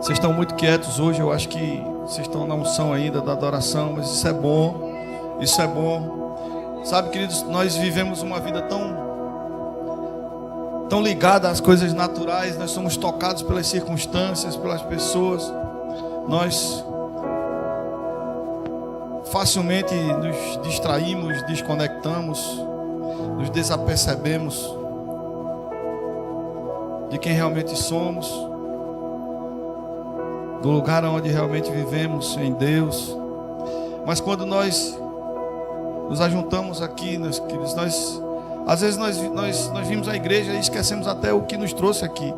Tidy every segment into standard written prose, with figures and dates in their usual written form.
Vocês estão muito quietos hoje, eu acho que vocês estão na unção ainda da adoração, mas isso é bom, isso é bom. Sabe, queridos, nós vivemos uma vida tão ligada às coisas naturais, nós somos tocados pelas circunstâncias, pelas pessoas, nós facilmente nos distraímos, desconectamos, nos desapercebemos de quem realmente somos, do lugar onde realmente vivemos em Deus. Mas quando nós nos ajuntamos aqui, meus queridos, às vezes nós vimos a igreja e esquecemos até o que nos trouxe aqui,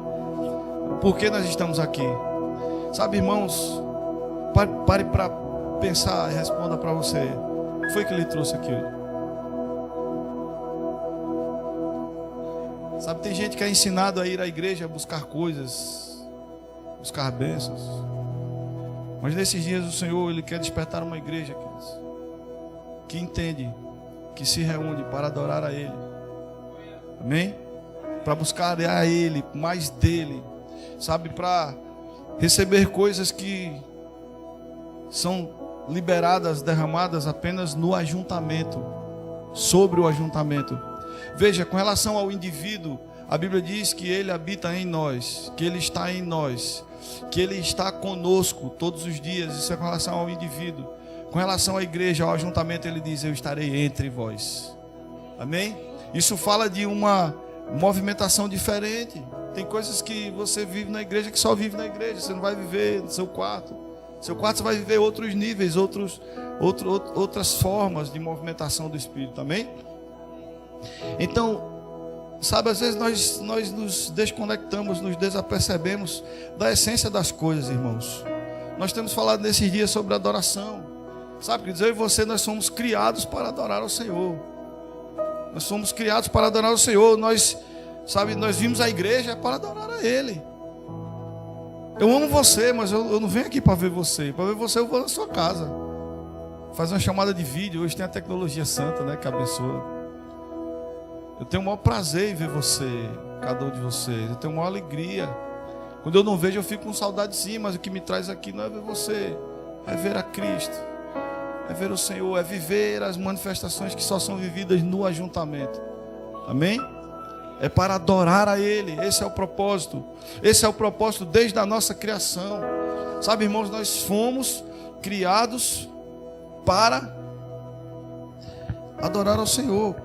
por que nós estamos aqui. Sabe, irmãos, pare para pensar e responda para você: o que foi que lhe trouxe aqui hoje? Sabe, tem gente que é ensinado a ir à igreja a buscar coisas, buscar bênçãos, mas nesses dias o Senhor, Ele quer despertar uma igreja, queridos, que entende, que se reúne para adorar a Ele, amém? Para buscar a Ele, mais dEle, sabe, para receber coisas que são liberadas, derramadas apenas no ajuntamento, sobre o ajuntamento. Veja, com relação ao indivíduo, a Bíblia diz que Ele habita em nós, que Ele está em nós, que Ele está conosco todos os dias. Isso é com relação ao indivíduo. Com relação à igreja, ao ajuntamento, Ele diz: eu estarei entre vós, amém? Isso fala de uma movimentação diferente. Tem coisas que você vive na igreja que só vive na igreja, você não vai viver no seu quarto. Seu quarto você vai viver outros níveis, outras formas de movimentação do Espírito, amém? Então, sabe, às vezes nós nos desconectamos, nos desapercebemos da essência das coisas, irmãos. Nós temos falado nesses dias sobre adoração. Sabe, quer dizer, eu e você, nós somos criados para adorar ao Senhor. Nós somos criados para adorar ao Senhor. Nós vimos a igreja para adorar a Ele. Eu amo você, mas eu não venho aqui para ver você. Para ver você eu vou na sua casa. Faz uma chamada de vídeo. Hoje tem a tecnologia santa, né, que abençoa. Eu tenho o maior prazer em ver você, cada um de vocês. Eu tenho a maior alegria. Quando eu não vejo, eu fico com saudade sim, mas o que me traz aqui não é ver você, é ver a Cristo, é ver o Senhor, é viver as manifestações que só são vividas no ajuntamento. Amém? É para adorar a Ele. Esse é o propósito. Esse é o propósito desde a nossa criação. Sabe, irmãos, nós fomos criados para adorar ao Senhor.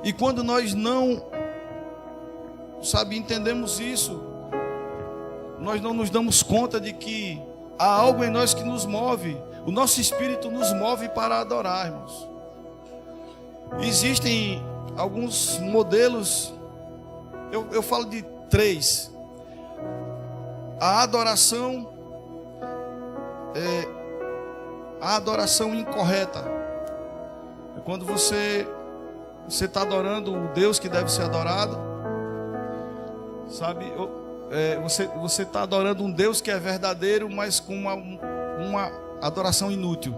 E quando nós não, entendemos isso, nós não nos damos conta de que há algo em nós que nos move. O nosso espírito nos move para adorar, irmãos. Existem alguns modelos, eu falo de 3. A adoração incorreta é quando você está adorando o Deus que deve ser adorado, sabe? Você está adorando um Deus que é verdadeiro, mas com uma adoração inútil.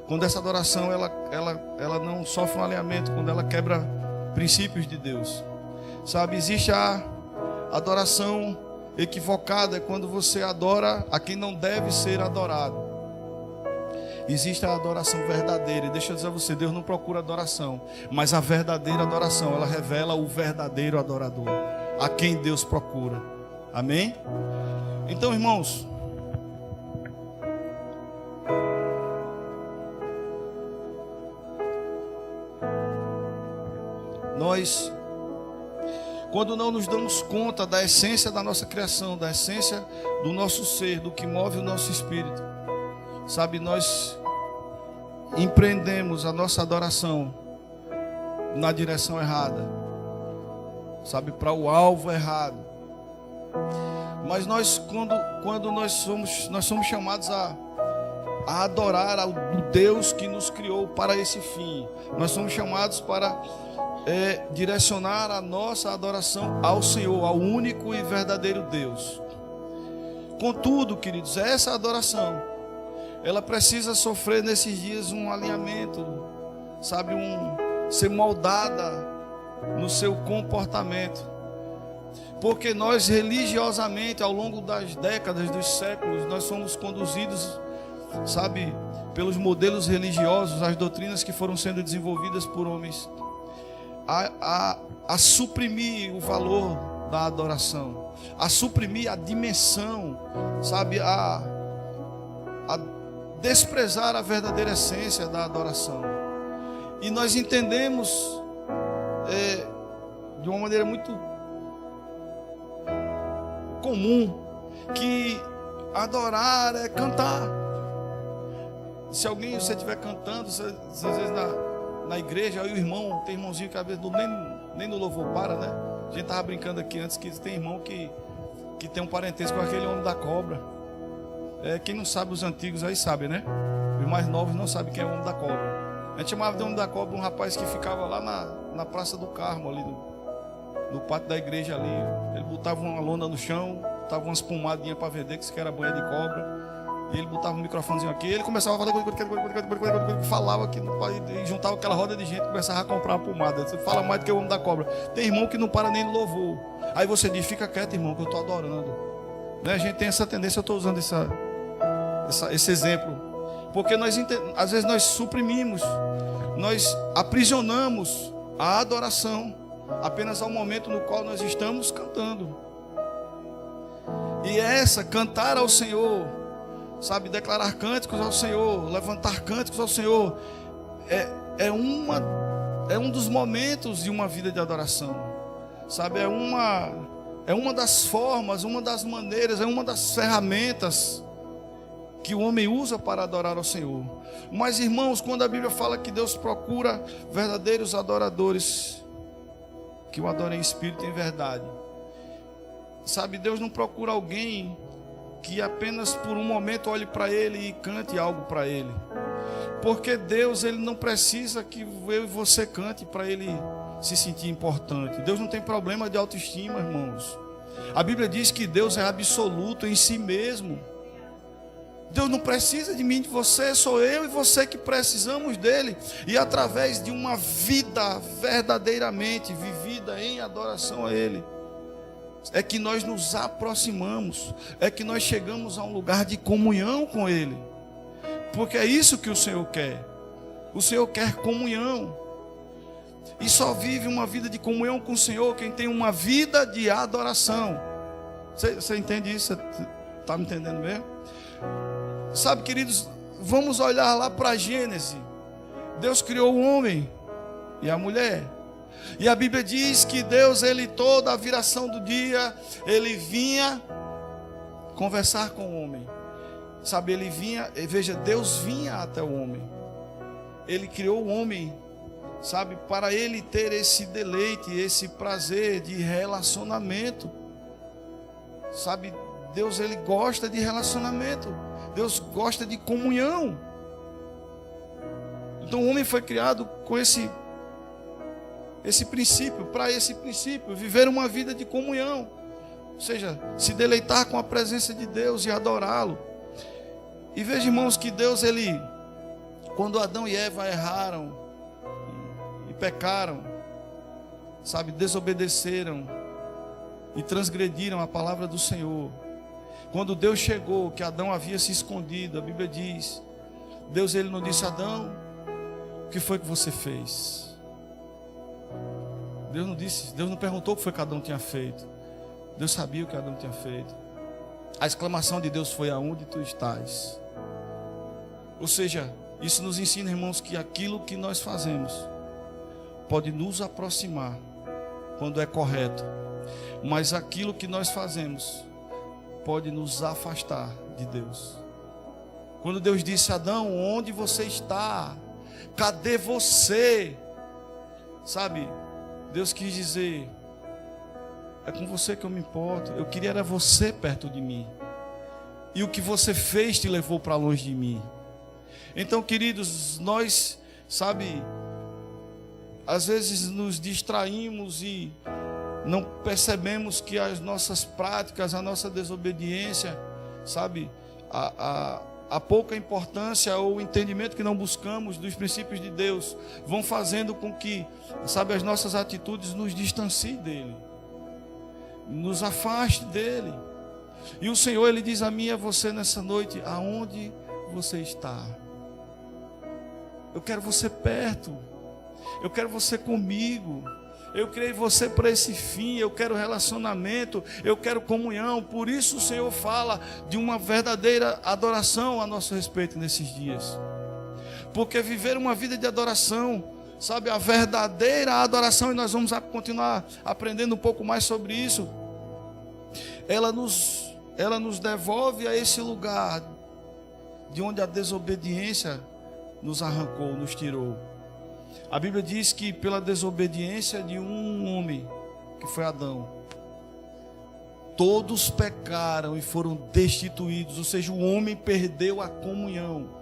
Quando essa adoração ela não sofre um alinhamento, quando ela quebra princípios de Deus, sabe? Existe a adoração equivocada, é quando você adora a quem não deve ser adorado. Existe a adoração verdadeira, e deixa eu dizer a você, Deus não procura adoração, mas a verdadeira adoração, ela revela o verdadeiro adorador, a quem Deus procura, amém? Então, irmãos, nós, quando não nos damos conta da essência da nossa criação, da essência do nosso ser, do que move o nosso espírito, sabe, nós empreendemos a nossa adoração na direção errada, sabe, para o alvo errado. Mas nós, quando nós somos chamados a adorar o Deus que nos criou para esse fim, nós somos chamados para direcionar a nossa adoração ao Senhor, ao único e verdadeiro Deus. Contudo, queridos, essa adoração, ela precisa sofrer nesses dias um alinhamento, sabe, ser moldada no seu comportamento. Porque nós religiosamente, ao longo das décadas, dos séculos, nós somos conduzidos, sabe, pelos modelos religiosos, as doutrinas que foram sendo desenvolvidas por homens, a suprimir o valor da adoração, a suprimir a dimensão, sabe, a desprezar a verdadeira essência da adoração. E nós entendemos de uma maneira muito comum que adorar é cantar. Se alguém você estiver cantando, às vezes na igreja, aí o irmão, tem irmãozinho que às vezes nem no louvor para, né? A gente estava brincando aqui antes que tem irmão que tem um parentesco com aquele homem da cobra. Quem não sabe, os antigos aí sabem, né? Os mais novos não sabem quem é o homem da cobra. A gente chamava de homem da cobra um rapaz que ficava lá na Praça do Carmo, ali no pátio da igreja ali. Ele botava uma lona no chão, botava umas pomadinhas para vender, que isso que era banha de cobra. E ele botava um microfonezinho aqui, ele começava a falar, falava aqui, e juntava aquela roda de gente, começava a comprar uma pomada. Você fala mais do que o homem da cobra. Tem irmão que não para nem no louvor. Aí você diz, fica quieto, irmão, que eu estou adorando. Né? A gente tem essa tendência, eu estou usando esse exemplo. Porque às vezes nós suprimimos, nós aprisionamos a adoração apenas ao momento no qual nós estamos cantando. E cantar ao Senhor, sabe, declarar cânticos ao Senhor, levantar cânticos ao Senhor, é um dos momentos de uma vida de adoração, sabe, é uma das formas, uma das maneiras, é uma das ferramentas que o homem usa para adorar ao Senhor. Mas, irmãos, quando a Bíblia fala que Deus procura verdadeiros adoradores, que o adorem em espírito e em verdade, sabe, Deus não procura alguém que apenas por um momento olhe para Ele e cante algo para Ele. Porque Deus, Ele não precisa que eu e você cante para Ele se sentir importante. Deus não tem problema de autoestima, irmãos. A Bíblia diz que Deus é absoluto em si mesmo. Deus não precisa de mim, de você, sou eu e você que precisamos dele. E através de uma vida verdadeiramente vivida em adoração a Ele, é que nós nos aproximamos, é que nós chegamos a um lugar de comunhão com Ele. Porque é isso que o Senhor quer. O Senhor quer comunhão. E só vive uma vida de comunhão com o Senhor quem tem uma vida de adoração. Você entende isso? Você está me entendendo mesmo? Sabe, queridos, vamos olhar lá para Gênesis. Deus criou o homem e a mulher. E a Bíblia diz que Deus, Ele toda a viração do dia, Ele vinha conversar com o homem. Sabe, Ele vinha, veja, Deus vinha até o homem. Ele criou o homem, sabe, para ele ter esse deleite, esse prazer de relacionamento. Sabe, Deus, Ele gosta de relacionamento. Deus gosta de comunhão. Então o homem foi criado com esse princípio, para esse princípio, viver uma vida de comunhão. Ou seja, se deleitar com a presença de Deus e adorá-lo. E veja, irmãos, que Deus, Ele, quando Adão e Eva erraram e pecaram, sabe, desobedeceram e transgrediram a palavra do Senhor. Quando Deus chegou, que Adão havia se escondido, a Bíblia diz, Deus, Ele não disse, Adão, o que foi que você fez? Deus não disse, Deus não perguntou o que foi que Adão tinha feito. Deus sabia o que Adão tinha feito. A exclamação de Deus foi, aonde tu estás? Ou seja, isso nos ensina, irmãos, que aquilo que nós fazemos pode nos aproximar quando é correto, mas aquilo que nós fazemos pode nos afastar de Deus. Quando Deus disse, Adão, onde você está? Cadê você? Sabe, Deus quis dizer, é com você que eu me importo. Eu queria era você perto de mim. E o que você fez te levou para longe de mim. Então, queridos, nós, sabe, às vezes nos distraímos e não percebemos que as nossas práticas, a nossa desobediência, sabe, a pouca importância ou o entendimento que não buscamos dos princípios de Deus vão fazendo com que, sabe, as nossas atitudes nos distanciem dele. nos afaste dele. E o Senhor, Ele diz a mim e a você nessa noite: aonde você está? Eu quero você perto, eu quero você comigo, eu criei você para esse fim, eu quero relacionamento, eu quero comunhão. Por isso o Senhor fala de uma verdadeira adoração a nosso respeito nesses dias. Porque viver uma vida de adoração, sabe, a verdadeira adoração, e nós vamos continuar aprendendo um pouco mais sobre isso, ela nos devolve a esse lugar de onde a desobediência nos arrancou, nos tirou. A Bíblia diz que pela desobediência de um homem, que foi Adão, todos pecaram e foram destituídos. Ou seja, o homem perdeu a comunhão.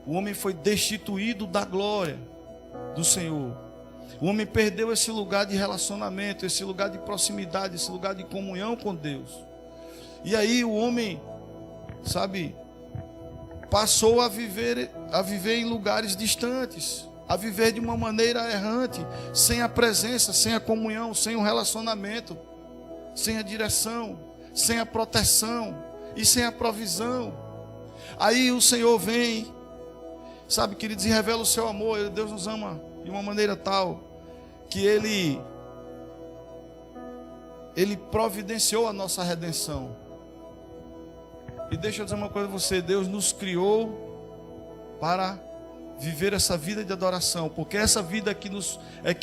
O homem foi destituído da glória do Senhor. O homem perdeu esse lugar de relacionamento, esse lugar de proximidade, esse lugar de comunhão com Deus. E aí o homem, sabe, passou a viver em lugares distantes, a viver de uma maneira errante, sem a presença, sem a comunhão, sem o relacionamento, sem a direção, sem a proteção e sem a provisão. Aí o Senhor vem, sabe, queridos, e revela o seu amor. Deus nos ama de uma maneira tal que Ele providenciou a nossa redenção. E deixa eu dizer uma coisa a você: Deus nos criou para viver essa vida de adoração, porque essa vida que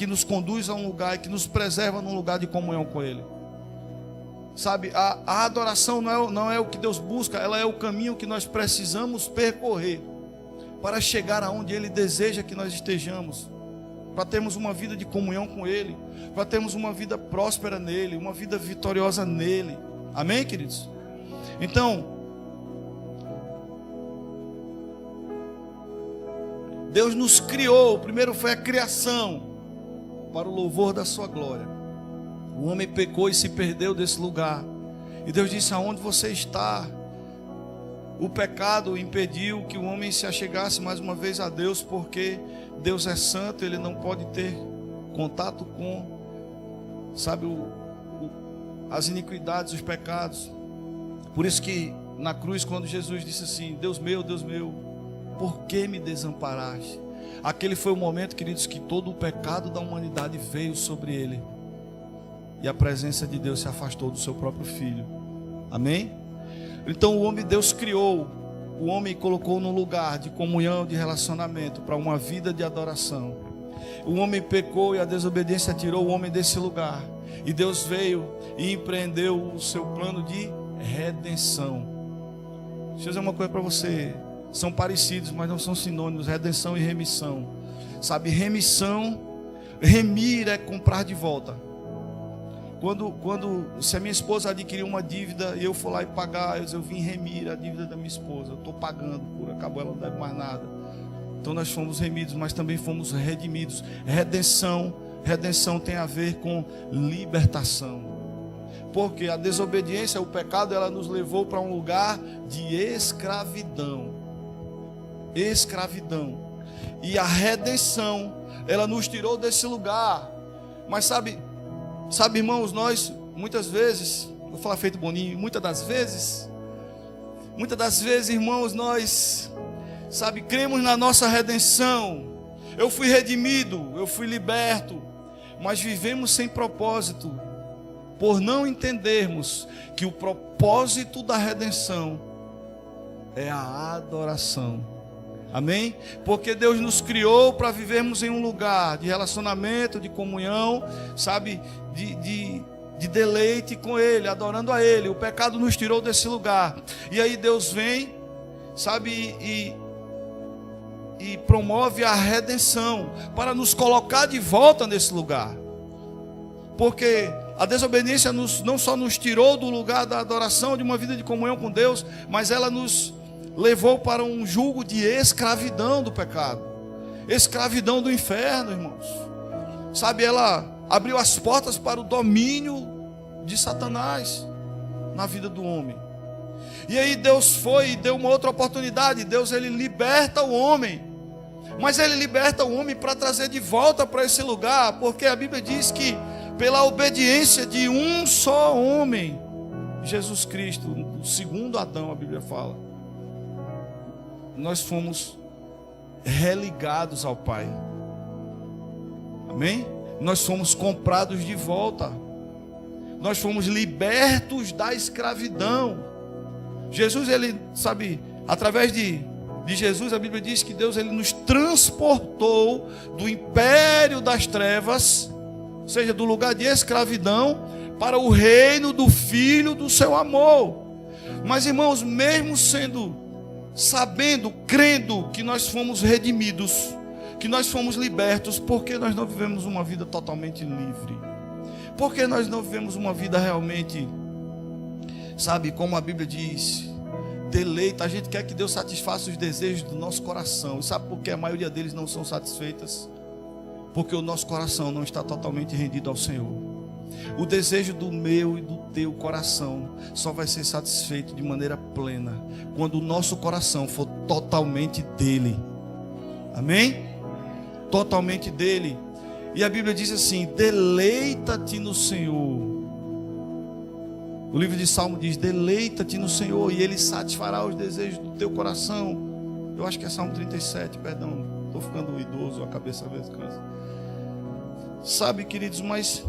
nos conduz a um lugar, que nos preserva num lugar de comunhão com Ele. Sabe, a adoração não é o que Deus busca, ela é o caminho que nós precisamos percorrer para chegar aonde Ele deseja que nós estejamos, para termos uma vida de comunhão com Ele, para termos uma vida próspera nele, uma vida vitoriosa nele. Amém, queridos? Então, Deus nos criou, primeiro foi a criação, para o louvor da sua glória. O homem pecou e se perdeu desse lugar. E Deus disse: aonde você está? O pecado impediu que o homem se achegasse mais uma vez a Deus, porque Deus é santo, Ele não pode ter contato com, sabe, as iniquidades, os pecados. Por isso que na cruz, quando Jesus disse assim: Deus meu, por que me desamparaste? Aquele foi o momento, queridos, que todo o pecado da humanidade veio sobre ele, e a presença de Deus se afastou do seu próprio Filho. Amém? Então o homem, Deus criou o homem e colocou num lugar de comunhão, de relacionamento, para uma vida de adoração. O homem pecou e a desobediência tirou o homem desse lugar, e Deus veio e empreendeu o seu plano de redenção. Deixa eu dizer uma coisa para você: são parecidos, mas não são sinônimos. Redenção e remissão. Sabe, remissão, remir é comprar de volta. Se a minha esposa adquiriu uma dívida e eu for lá e pagar, eu vim remir a dívida da minha esposa. Eu estou pagando, acabou, ela não deve mais nada. Então nós fomos remidos, mas também fomos redimidos. Redenção tem a ver com libertação. Porque a desobediência, o pecado, ela nos levou para um lugar de escravidão. E a redenção, ela nos tirou desse lugar. Mas sabe, irmãos, nós muitas vezes, vou falar feito Boninho, muitas das vezes, irmãos, nós, sabe, cremos na nossa redenção. Eu fui redimido, eu fui liberto, mas vivemos sem propósito, por não entendermos que o propósito da redenção é a adoração. Amém? Porque Deus nos criou para vivermos em um lugar de relacionamento, de comunhão, sabe, de deleite com Ele, adorando a Ele. O pecado nos tirou desse lugar. E aí Deus vem, sabe, e promove a redenção para nos colocar de volta nesse lugar. Porque a desobediência não só nos tirou do lugar da adoração, de uma vida de comunhão com Deus, mas ela nos levou para um jugo de escravidão do pecado, escravidão do inferno, irmãos. Sabe, ela abriu as portas para o domínio de Satanás na vida do homem. E aí Deus foi e deu uma outra oportunidade. Deus, Ele liberta o homem, mas Ele liberta o homem para trazer de volta para esse lugar, porque a Bíblia diz que pela obediência de um só homem, Jesus Cristo, o segundo Adão, a Bíblia fala, nós fomos religados ao Pai. Amém? Nós fomos comprados de volta. Nós fomos libertos da escravidão. Jesus, ele, sabe, através de Jesus, a Bíblia diz que Deus, ele nos transportou do império das trevas, ou seja, do lugar de escravidão, para o reino do Filho do seu amor. Mas, irmãos, mesmo sabendo, crendo que nós fomos redimidos, que nós fomos libertos, por que nós não vivemos uma vida totalmente livre? Por que nós não vivemos uma vida realmente, sabe, como a Bíblia diz, deleita? A gente quer que Deus satisfaça os desejos do nosso coração. E sabe por que a maioria deles não são satisfeitas? Porque o nosso coração não está totalmente rendido ao Senhor. O desejo do meu e do teu coração só vai ser satisfeito de maneira plena quando o nosso coração for totalmente dele. Amém? Totalmente dele. E a Bíblia diz assim: deleita-te no Senhor. O livro de Salmo diz: deleita-te no Senhor e Ele satisfará os desejos do teu coração. Eu acho que é Salmo 37, perdão, estou ficando idoso, a cabeça às vezes cansa. Sabe, queridos, mas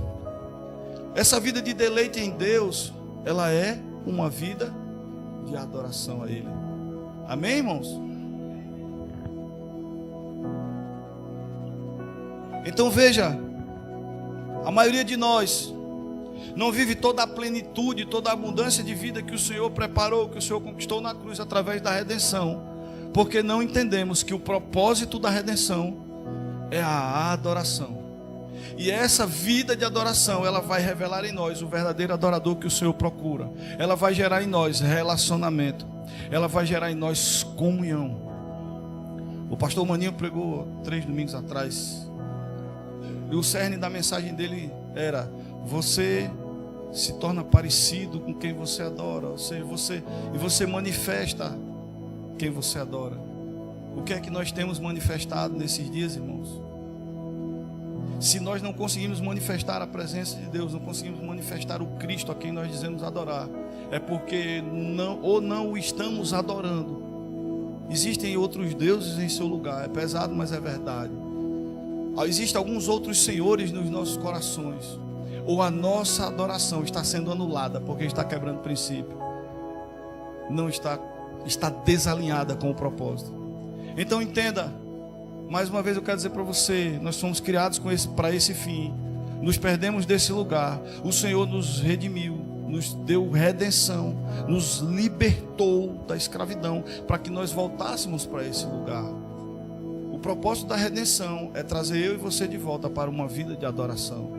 essa vida de deleite em Deus, ela é uma vida de adoração a Ele. Amém, irmãos? Então veja, a maioria de nós não vive toda a plenitude, toda a abundância de vida que o Senhor preparou, que o Senhor conquistou na cruz através da redenção, porque não entendemos que o propósito da redenção é a adoração. E essa vida de adoração, ela vai revelar em nós o verdadeiro adorador que o Senhor procura. Ela vai gerar em nós relacionamento. Ela vai gerar em nós comunhão. O pastor Maninho pregou 3 domingos atrás. E o cerne da mensagem dele era: você se torna parecido com quem você adora. Ou seja, você manifesta quem você adora. O que é que nós temos manifestado nesses dias, irmãos? Se nós não conseguimos manifestar a presença de Deus, não conseguimos manifestar o Cristo a quem nós dizemos adorar, é porque não o estamos adorando. Existem outros deuses em seu lugar. É pesado, mas é verdade. Existem alguns outros senhores nos nossos corações. Ou a nossa adoração está sendo anulada porque está quebrando princípio. Não está desalinhada com o propósito. Então entenda, mais uma vez eu quero dizer para você, nós fomos criados para esse fim. Nos perdemos desse lugar. O Senhor nos redimiu, nos deu redenção, nos libertou da escravidão para que nós voltássemos para esse lugar. O propósito da redenção é trazer eu e você de volta para uma vida de adoração.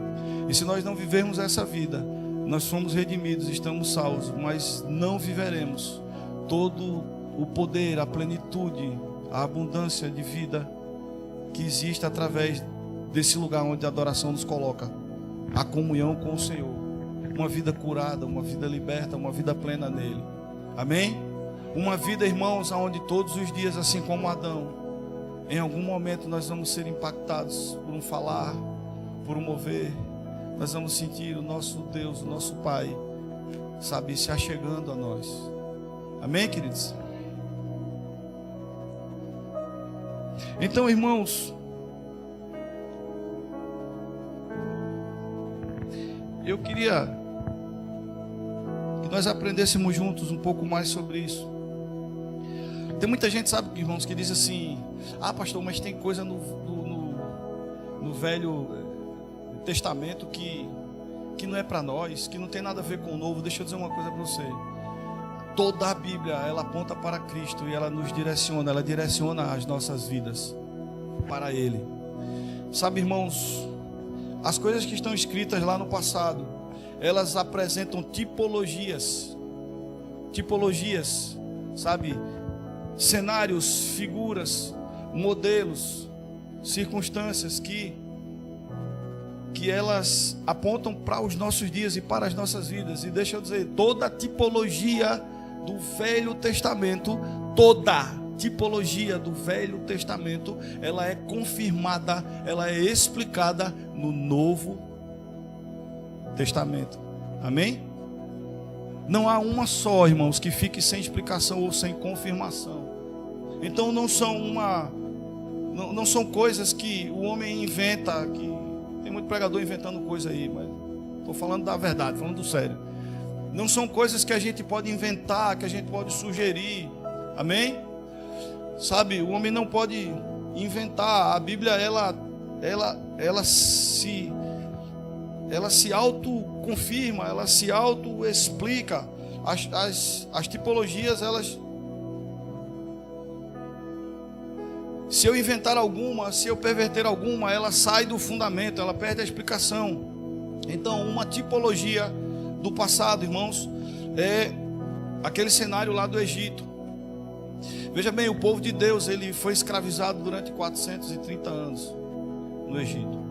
E se nós não vivermos essa vida, nós fomos redimidos, estamos salvos, mas não viveremos todo o poder, a plenitude, a abundância de vida que existe através desse lugar onde a adoração nos coloca, a comunhão com o Senhor, uma vida curada, uma vida liberta, uma vida plena nele. Amém? Uma vida, irmãos, onde todos os dias, assim como Adão, em algum momento nós vamos ser impactados por um falar, por um mover. Nós vamos sentir o nosso Deus, o nosso Pai, sabe, se achegando a nós. Amém, queridos? Então, irmãos, eu queria que nós aprendêssemos juntos um pouco mais sobre isso. Tem muita gente, sabe, irmãos, que diz assim: ah, pastor, mas tem coisa no Velho Testamento que não é para nós, que não tem nada a ver com o Novo. Deixa eu dizer uma coisa para você. Toda a Bíblia, ela aponta para Cristo e ela nos direciona, ela direciona as nossas vidas para Ele. Sabe, irmãos, as coisas que estão escritas lá no passado, elas apresentam tipologias, sabe, cenários, figuras, modelos, circunstâncias que elas apontam para os nossos dias e para as nossas vidas. E deixa eu dizer, toda a tipologia do Velho Testamento, ela é confirmada, ela é explicada no Novo Testamento. Amém? Não há uma só, irmãos, que fique sem explicação ou sem confirmação. Então não são coisas que o homem inventa, que tem muito pregador inventando coisa aí, mas estou falando da verdade, falando do sério. Não são coisas que a gente pode inventar, que a gente pode sugerir. Amém? Sabe, o homem não pode inventar. A Bíblia, ela se autoconfirma, ela se autoexplica. As tipologias, elas... Se eu inventar alguma, se eu perverter alguma, ela sai do fundamento, ela perde a explicação. Então, uma tipologia do passado, irmãos, é aquele cenário lá do Egito. Veja bem, o povo de Deus, ele foi escravizado durante 430 anos no Egito.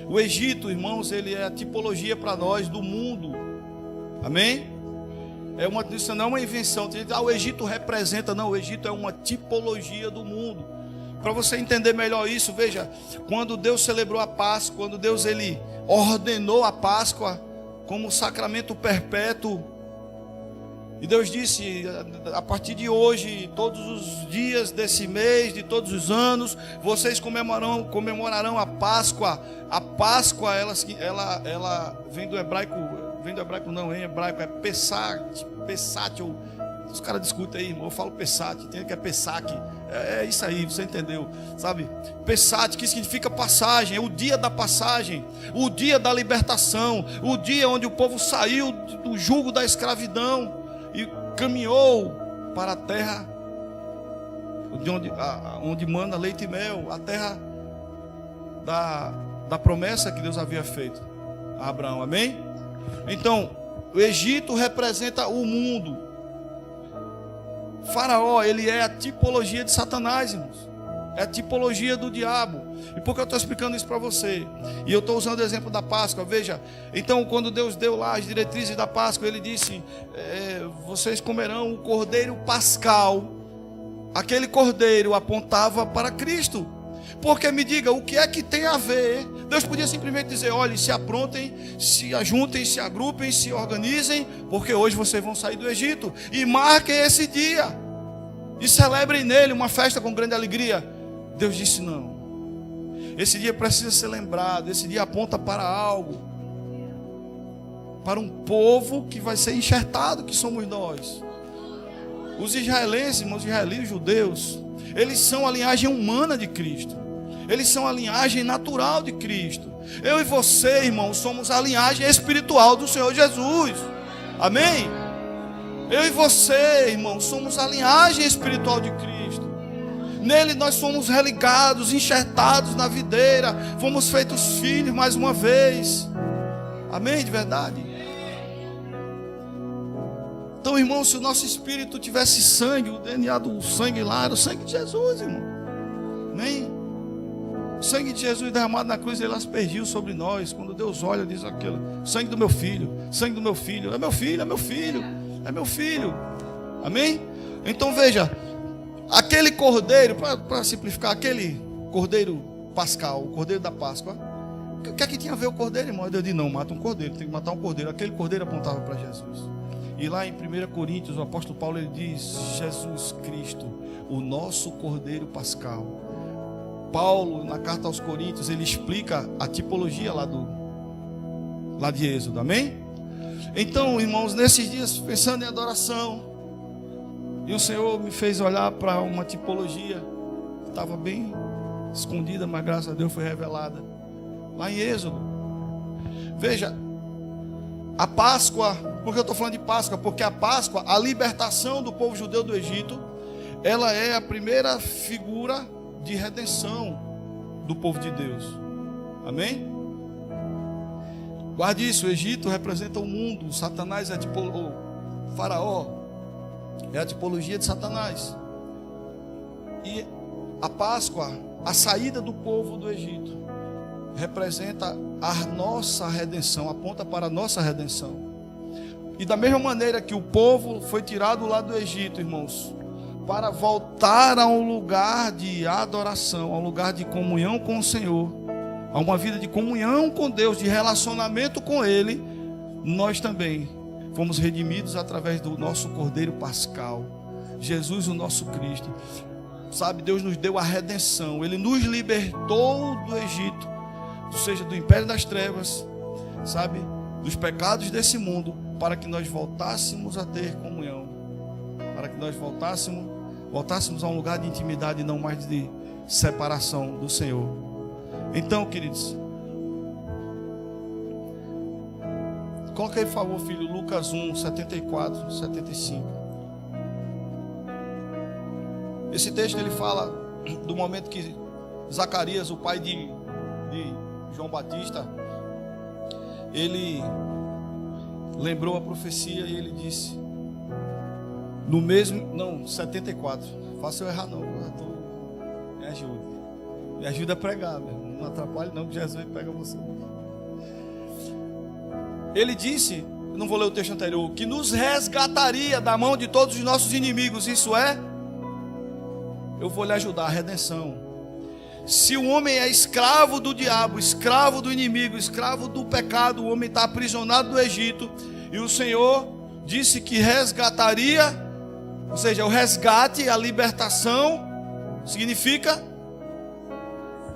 O Egito, irmãos, ele é a tipologia para nós do mundo. Amém? Isso não é uma invenção. O Egito representa, não, o Egito é uma tipologia do mundo. Para você entender melhor isso, veja, quando Deus celebrou a Páscoa, quando Deus ele ordenou a Páscoa como sacramento perpétuo, e Deus disse, a partir de hoje, todos os dias desse mês, de todos os anos, vocês comemorarão a Páscoa. A Páscoa, ela vem do hebraico, em hebraico é Pesach, os caras discutem aí, irmão, eu falo Pesach, tem que é Pesach, é isso aí, você entendeu, sabe? Pesach, que significa passagem, é o dia da passagem, o dia da libertação, o dia onde o povo saiu do jugo da escravidão e caminhou para a terra onde manda leite e mel, a terra da promessa que Deus havia feito a Abraão, amém? Então, o Egito representa o mundo. Faraó, ele é a tipologia de Satanás, irmãos. É a tipologia do diabo. E por que eu estou explicando isso para você? E eu estou usando o exemplo da Páscoa. Veja, então quando Deus deu lá as diretrizes da Páscoa, Ele disse, vocês comerão o cordeiro pascal. Aquele cordeiro apontava para Cristo. Porque me diga, o que é que tem a ver? Deus podia simplesmente dizer, olha, se aprontem, se ajuntem, se agrupem, se organizem, porque hoje vocês vão sair do Egito. E marquem esse dia. E celebrem nele uma festa com grande alegria. Deus disse não. Esse dia precisa ser lembrado. Esse dia aponta para algo. Para um povo que vai ser enxertado, que somos nós. Os israelenses, irmãos, os judeus, eles são a linhagem humana de Cristo. Eles são a linhagem natural de Cristo. Eu e você, irmão, somos a linhagem espiritual do Senhor Jesus. Amém? Eu e você, irmão, somos a linhagem espiritual de Cristo. Nele nós fomos religados, enxertados na videira. Fomos feitos filhos mais uma vez. Amém? De verdade? Então, irmão, se o nosso espírito tivesse sangue, o DNA do sangue lá era o sangue de Jesus, irmão. Amém? O sangue de Jesus derramado na cruz, ele aspergiu sobre nós. Quando Deus olha, diz aquilo: sangue do meu filho, sangue do meu filho. É meu filho, é meu filho, é meu filho. Amém? Então veja, aquele cordeiro, para simplificar, aquele cordeiro pascal, o cordeiro da Páscoa, o que é que tinha a ver o cordeiro, irmão? Deus disse, não, mata um cordeiro, tem que matar um cordeiro. Aquele cordeiro apontava para Jesus. E lá em 1 Coríntios, o apóstolo Paulo, ele diz, Jesus Cristo, o nosso cordeiro pascal. Paulo, na carta aos Coríntios, ele explica a tipologia lá de Êxodo, amém? Então, irmãos, nesses dias, pensando em adoração, e o Senhor me fez olhar para uma tipologia que estava bem escondida, mas graças a Deus foi revelada, lá em Êxodo. Veja, a Páscoa, por que eu estou falando de Páscoa? Porque a Páscoa, a libertação do povo judeu do Egito, ela é a primeira figura de redenção do povo de Deus. Amém? Guarde isso, o Egito representa o mundo, Satanás é a Faraó é a tipologia de Satanás. E a Páscoa, a saída do povo do Egito, representa a nossa redenção, aponta para a nossa redenção. E da mesma maneira que o povo foi tirado lá do Egito, irmãos, para voltar a um lugar de adoração, a um lugar de comunhão com o Senhor, a uma vida de comunhão com Deus, de relacionamento com Ele, nós também fomos redimidos através do nosso Cordeiro Pascal, Jesus, o nosso Cristo. Sabe, Deus nos deu a redenção, Ele nos libertou do Egito, ou seja, do império das trevas, sabe, dos pecados desse mundo, para que nós voltássemos a ter comunhão, para que nós voltássemos a um lugar de intimidade e não mais de separação do Senhor. Então, queridos, coloca aí, por favor, filho, Lucas 1, 74, 75. Esse texto ele fala do momento que Zacarias, o pai de João Batista, ele lembrou a profecia e ele disse, no mesmo, não, 74, faça eu errar não, me ajuda a pregar, não atrapalhe não, que Jesus pega você. Ele disse, eu não vou ler o texto anterior, que nos resgataria da mão de todos os nossos inimigos, isso é, eu vou lhe ajudar, a redenção. Se o homem é escravo do diabo, escravo do inimigo, escravo do pecado, o homem está aprisionado no Egito, e o Senhor disse que resgataria, ou seja, o resgate, a libertação, significa,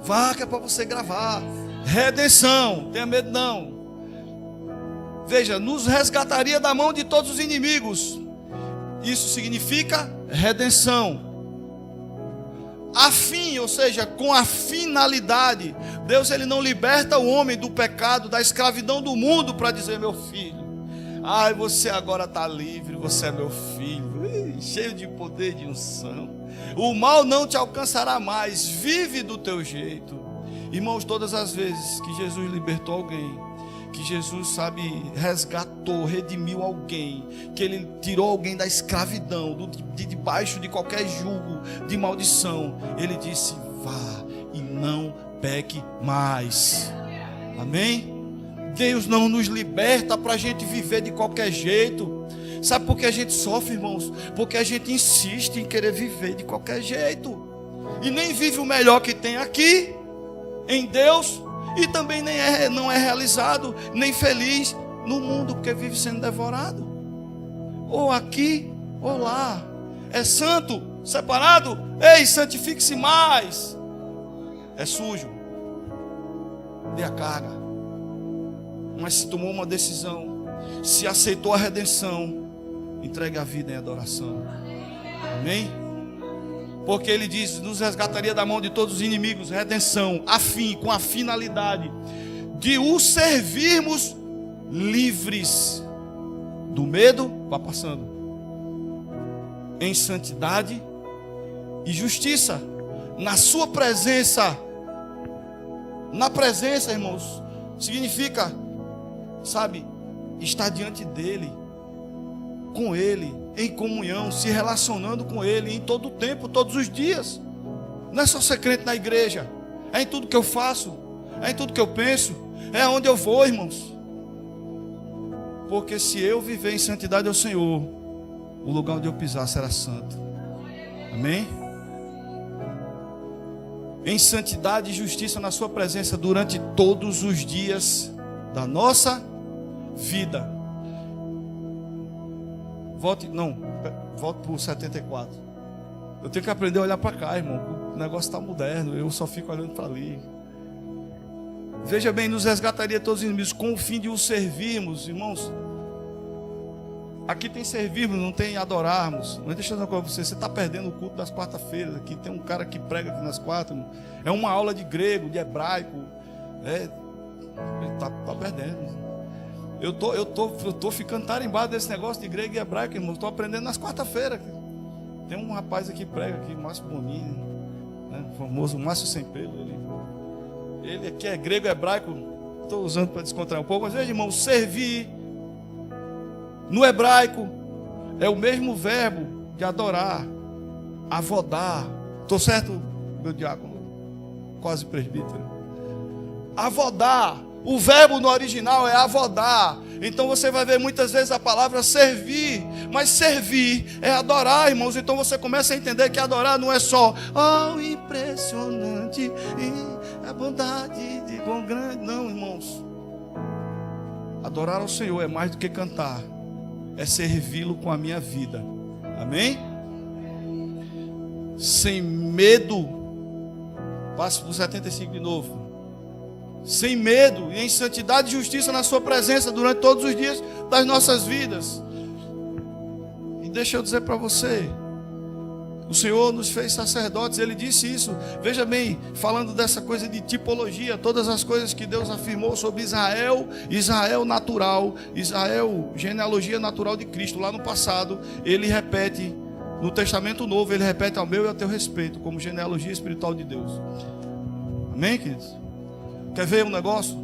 vá que é para você gravar, redenção, tenha medo não. Veja, nos resgataria da mão de todos os inimigos, isso significa redenção. A fim, ou seja, com a finalidade, Deus ele não liberta o homem do pecado, da escravidão do mundo para dizer, meu filho, ai, você agora está livre, você é meu filho, cheio de poder e de unção, o mal não te alcançará mais, vive do teu jeito. Irmãos, todas as vezes que Jesus libertou alguém, que Jesus, sabe, resgatou, redimiu alguém, que Ele tirou alguém da escravidão, de debaixo de qualquer jugo de maldição, Ele disse, vá e não peque mais. Amém? Deus não nos liberta para a gente viver de qualquer jeito. Sabe por que a gente sofre, irmãos? Porque a gente insiste em querer viver de qualquer jeito, e nem vive o melhor que tem aqui, em Deus, e também não é realizado, nem feliz no mundo, porque vive sendo devorado, ou aqui, ou lá. É santo, separado, ei, santifique-se mais. É sujo, dê a carga. Mas se tomou uma decisão, se aceitou a redenção, entregue a vida em adoração. Amém? Porque ele diz, nos resgataria da mão de todos os inimigos, redenção, a fim, com a finalidade de o servirmos livres do medo, vá passando, em santidade e justiça, na sua presença. Na presença, irmãos, significa, sabe, estar diante dele, com ele, em comunhão, se relacionando com Ele em todo o tempo, todos os dias. Não é só ser crente na igreja, é em tudo que eu faço, é em tudo que eu penso, é onde eu vou, irmãos. Porque se eu viver em santidade ao Senhor, o lugar onde eu pisar será santo. Amém? Em santidade e justiça na sua presença durante todos os dias da nossa vida. Volte para o 74. Eu tenho que aprender a olhar para cá, irmão. O negócio está moderno, eu só fico olhando para ali. Veja bem, nos resgataria todos os inimigos com o fim de os servirmos, irmãos. Aqui tem servirmos, não tem adorarmos. Mas deixa eu dizer uma coisa para você, você está perdendo o culto das quarta-feiras. Aqui tem um cara que prega aqui nas quartas. É uma aula de grego, de hebraico. Ele está perdendo. Eu tô ficando tarimbado desse negócio de grego e hebraico, irmão. Estou aprendendo nas quarta-feiras. Tem um rapaz aqui que prega aqui, Márcio Bonini, né? O famoso Márcio Sem Pelo. Ele aqui é grego e hebraico. Estou usando para descontrair um pouco. Mas veja, irmão, servir no hebraico é o mesmo verbo de adorar, avodar. Estou certo, meu diácono? Quase presbítero. Avodar. O verbo no original é avodar. Então você vai ver muitas vezes a palavra servir. Mas servir é adorar, irmãos. Então você começa a entender que adorar não é só impressionante. é bondade de bom grande. Não, irmãos. Adorar ao Senhor é mais do que cantar, é servi-lo com a minha vida. Amém? Sem medo. Passe para o 75 de novo. Sem medo e em santidade e justiça na sua presença durante todos os dias das nossas vidas. E deixa eu dizer para você, o Senhor nos fez sacerdotes, Ele disse isso. Veja bem, falando dessa coisa de tipologia, todas as coisas que Deus afirmou sobre Israel, Israel natural, Israel, genealogia natural de Cristo, lá no passado, Ele repete, no Testamento Novo, Ele repete ao meu e ao teu respeito, como genealogia espiritual de Deus. Amém, queridos? Quer ver um negócio?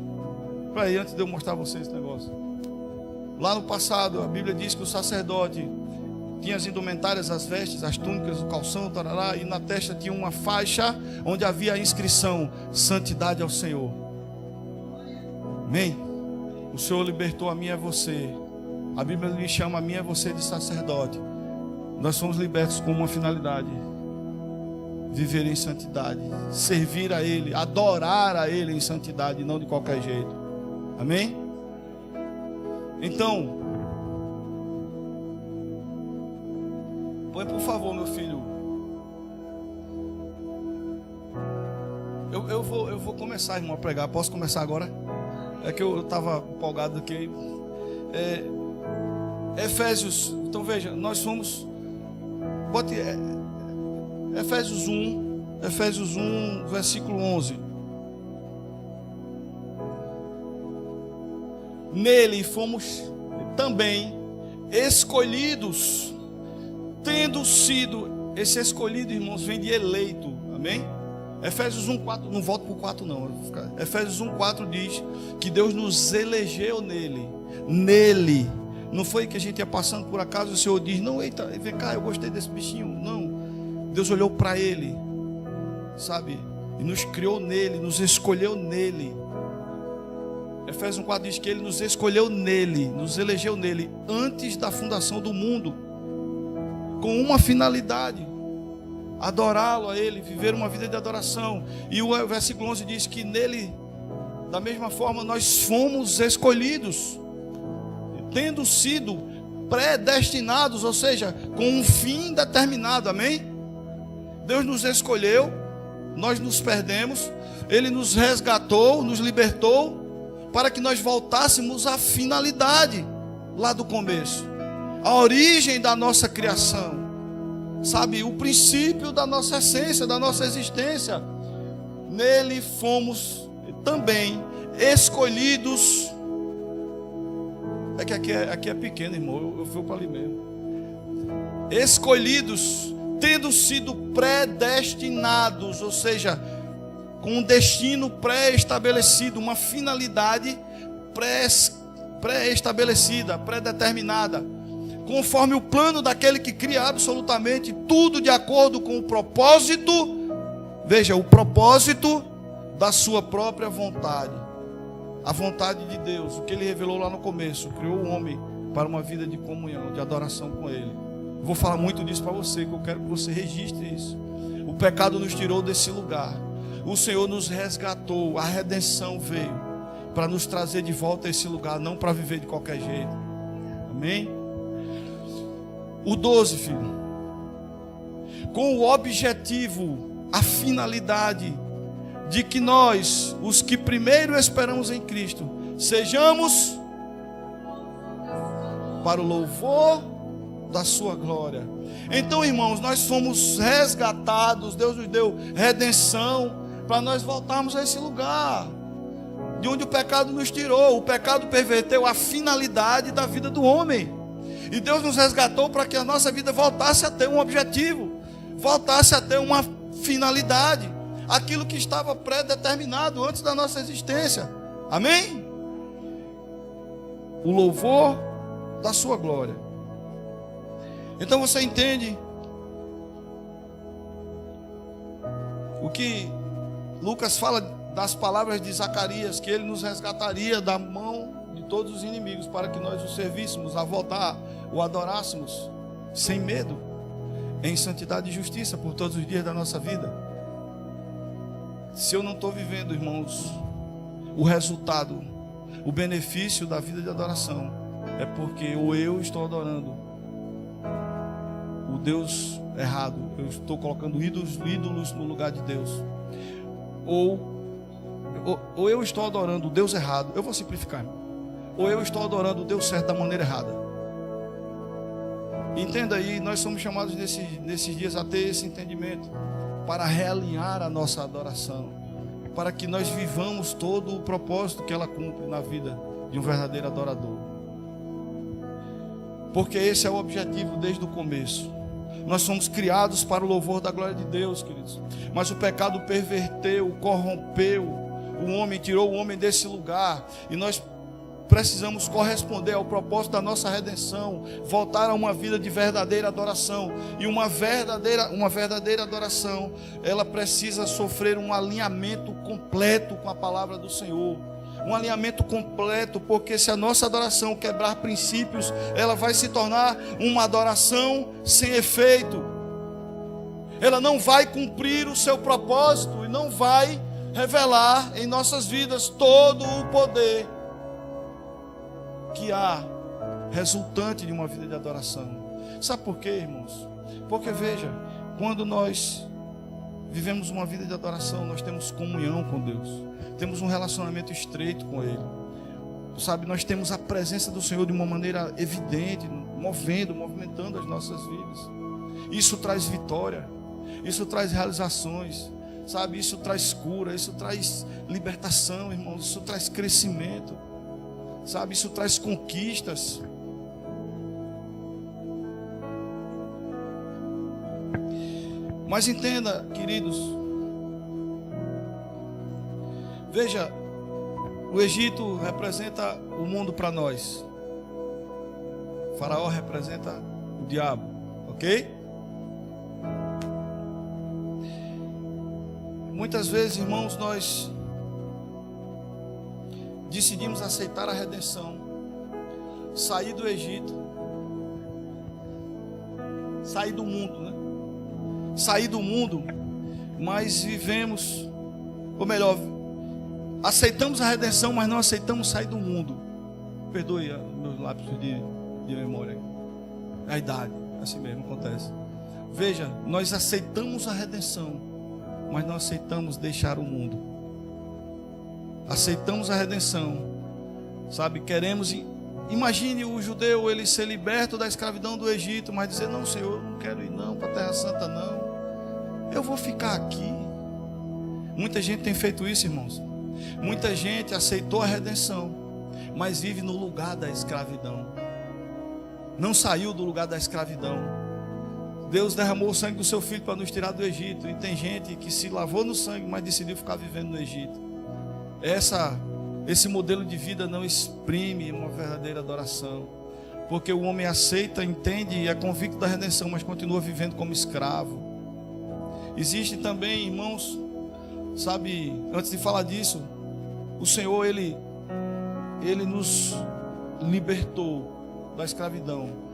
Para aí, antes de eu mostrar a vocês esse negócio. Lá no passado, a Bíblia diz que o sacerdote tinha as indumentárias, as vestes, as túnicas, o calção, tarará, e na testa tinha uma faixa onde havia a inscrição: santidade ao Senhor. Amém? O Senhor libertou a mim e a você. A Bíblia lhe chama a mim e a você de sacerdote. Nós somos libertos com uma finalidade: viver em santidade, servir a Ele, adorar a Ele em santidade, não de qualquer jeito. Amém? Então, põe por favor, meu filho. Eu vou começar, irmão, a pregar. Posso começar agora? É que eu estava empolgado aqui. Efésios, então veja, nós somos. Bote Efésios 1, versículo 11. Nele fomos também escolhidos, tendo sido, esse escolhido, irmãos, vem de eleito, amém? Efésios 1:4, não volto para o 4 não, Efésios 1:4 diz que Deus nos elegeu nele, não foi que a gente ia passando por acaso, o Senhor diz, não, eita, vem cá, eu gostei desse bichinho, não, Deus olhou para ele, sabe, e nos criou nele, nos escolheu nele. Efésios 1:4 diz que Ele nos escolheu nele, nos elegeu nele, antes da fundação do mundo, com uma finalidade: adorá-lo a Ele, viver uma vida de adoração. E o versículo 11 diz que nele, da mesma forma, nós fomos escolhidos, tendo sido predestinados, ou seja, com um fim determinado, amém? Deus nos escolheu, nós nos perdemos, Ele nos resgatou, nos libertou, para que nós voltássemos à finalidade lá do começo, a origem da nossa criação, sabe, o princípio da nossa essência, da nossa existência. Nele fomos também escolhidos. É que aqui é pequeno, irmão, eu fui para ali mesmo. Escolhidos, tendo sido predestinados, ou seja, com um destino pré-estabelecido, uma finalidade pré-estabelecida, pré-determinada, conforme o plano daquele que cria absolutamente tudo de acordo com o propósito, veja, o propósito da sua própria vontade, a vontade de Deus, o que Ele revelou lá no começo, criou o homem para uma vida de comunhão, de adoração com Ele. Vou falar muito disso para você, que eu quero que você registre isso. O pecado nos tirou desse lugar. O Senhor nos resgatou, a redenção veio para nos trazer de volta a esse lugar, não para viver de qualquer jeito. Amém? O 12, filho. Com o objetivo, a finalidade de que nós, os que primeiro esperamos em Cristo, sejamos para o louvor da sua glória. Então, irmãos, nós fomos resgatados, Deus nos deu redenção, para nós voltarmos a esse lugar de onde o pecado nos tirou. O pecado perverteu a finalidade da vida do homem, e Deus nos resgatou para que a nossa vida voltasse a ter um objetivo, voltasse a ter uma finalidade, aquilo que estava pré-determinado antes da nossa existência. Amém? O louvor da sua glória. Então você entende o que Lucas fala das palavras de Zacarias, que ele nos resgataria da mão de todos os inimigos, para que nós o servíssemos, a voltar, o adorássemos sem medo, em santidade e justiça por todos os dias da nossa vida. Se eu não estou vivendo, irmãos, o resultado, o benefício da vida de adoração, é porque ou eu estou adorando o Deus errado, eu estou colocando ídolos no lugar de Deus, ou eu estou adorando o Deus errado. Eu vou simplificar, irmão. Ou eu estou adorando o Deus certo da maneira errada. Entenda aí, nós somos chamados nesses dias a ter esse entendimento, para realinhar a nossa adoração, para que nós vivamos todo o propósito que ela cumpre na vida de um verdadeiro adorador. Porque esse é o objetivo desde o começo. Nós somos criados para o louvor da glória de Deus, queridos. Mas o pecado perverteu, corrompeu o homem, tirou o homem desse lugar. E nós precisamos corresponder ao propósito da nossa redenção, voltar a uma vida de verdadeira adoração. E uma verdadeira adoração, ela precisa sofrer um alinhamento completo com a palavra do Senhor. Um alinhamento completo, porque se a nossa adoração quebrar princípios, ela vai se tornar uma adoração sem efeito. Ela não vai cumprir o seu propósito e não vai revelar em nossas vidas todo o poder que há resultante de uma vida de adoração. Sabe por quê, irmãos? Porque veja, quando nós vivemos uma vida de adoração, nós temos comunhão com Deus, temos um relacionamento estreito com Ele. Sabe, nós temos a presença do Senhor de uma maneira evidente, movimentando as nossas vidas. Isso traz vitória, isso traz realizações, sabe, isso traz cura, isso traz libertação, irmãos, isso traz crescimento, sabe, isso traz conquistas. Mas entenda, queridos, veja, o Egito representa o mundo para nós. O Faraó representa o diabo, ok? Muitas vezes, irmãos, nós decidimos aceitar a redenção, sair do Egito, sair do mundo, né? Sair do mundo, mas vivemos, ou melhor, aceitamos a redenção, mas não aceitamos sair do mundo. Perdoe meus lápis de memória. A idade, assim mesmo acontece. Veja, nós aceitamos a redenção, mas não aceitamos deixar o mundo. Aceitamos a redenção, sabe, queremos. Imagine o judeu, ele ser liberto da escravidão do Egito, mas dizer: não, Senhor, eu não quero ir não para a Terra Santa não, eu vou ficar aqui. Muita gente tem feito isso, irmãos. Muita gente aceitou a redenção, mas vive no lugar da escravidão. Não saiu do lugar da escravidão. Deus derramou o sangue do seu filho para nos tirar do Egito, e tem gente que se lavou no sangue, mas decidiu ficar vivendo no Egito. Esse modelo de vida não exprime uma verdadeira adoração, porque o homem aceita, entende e é convicto da redenção, mas continua vivendo como escravo. Existe também, irmãos, sabe, antes de falar disso, o Senhor, Ele nos libertou da escravidão,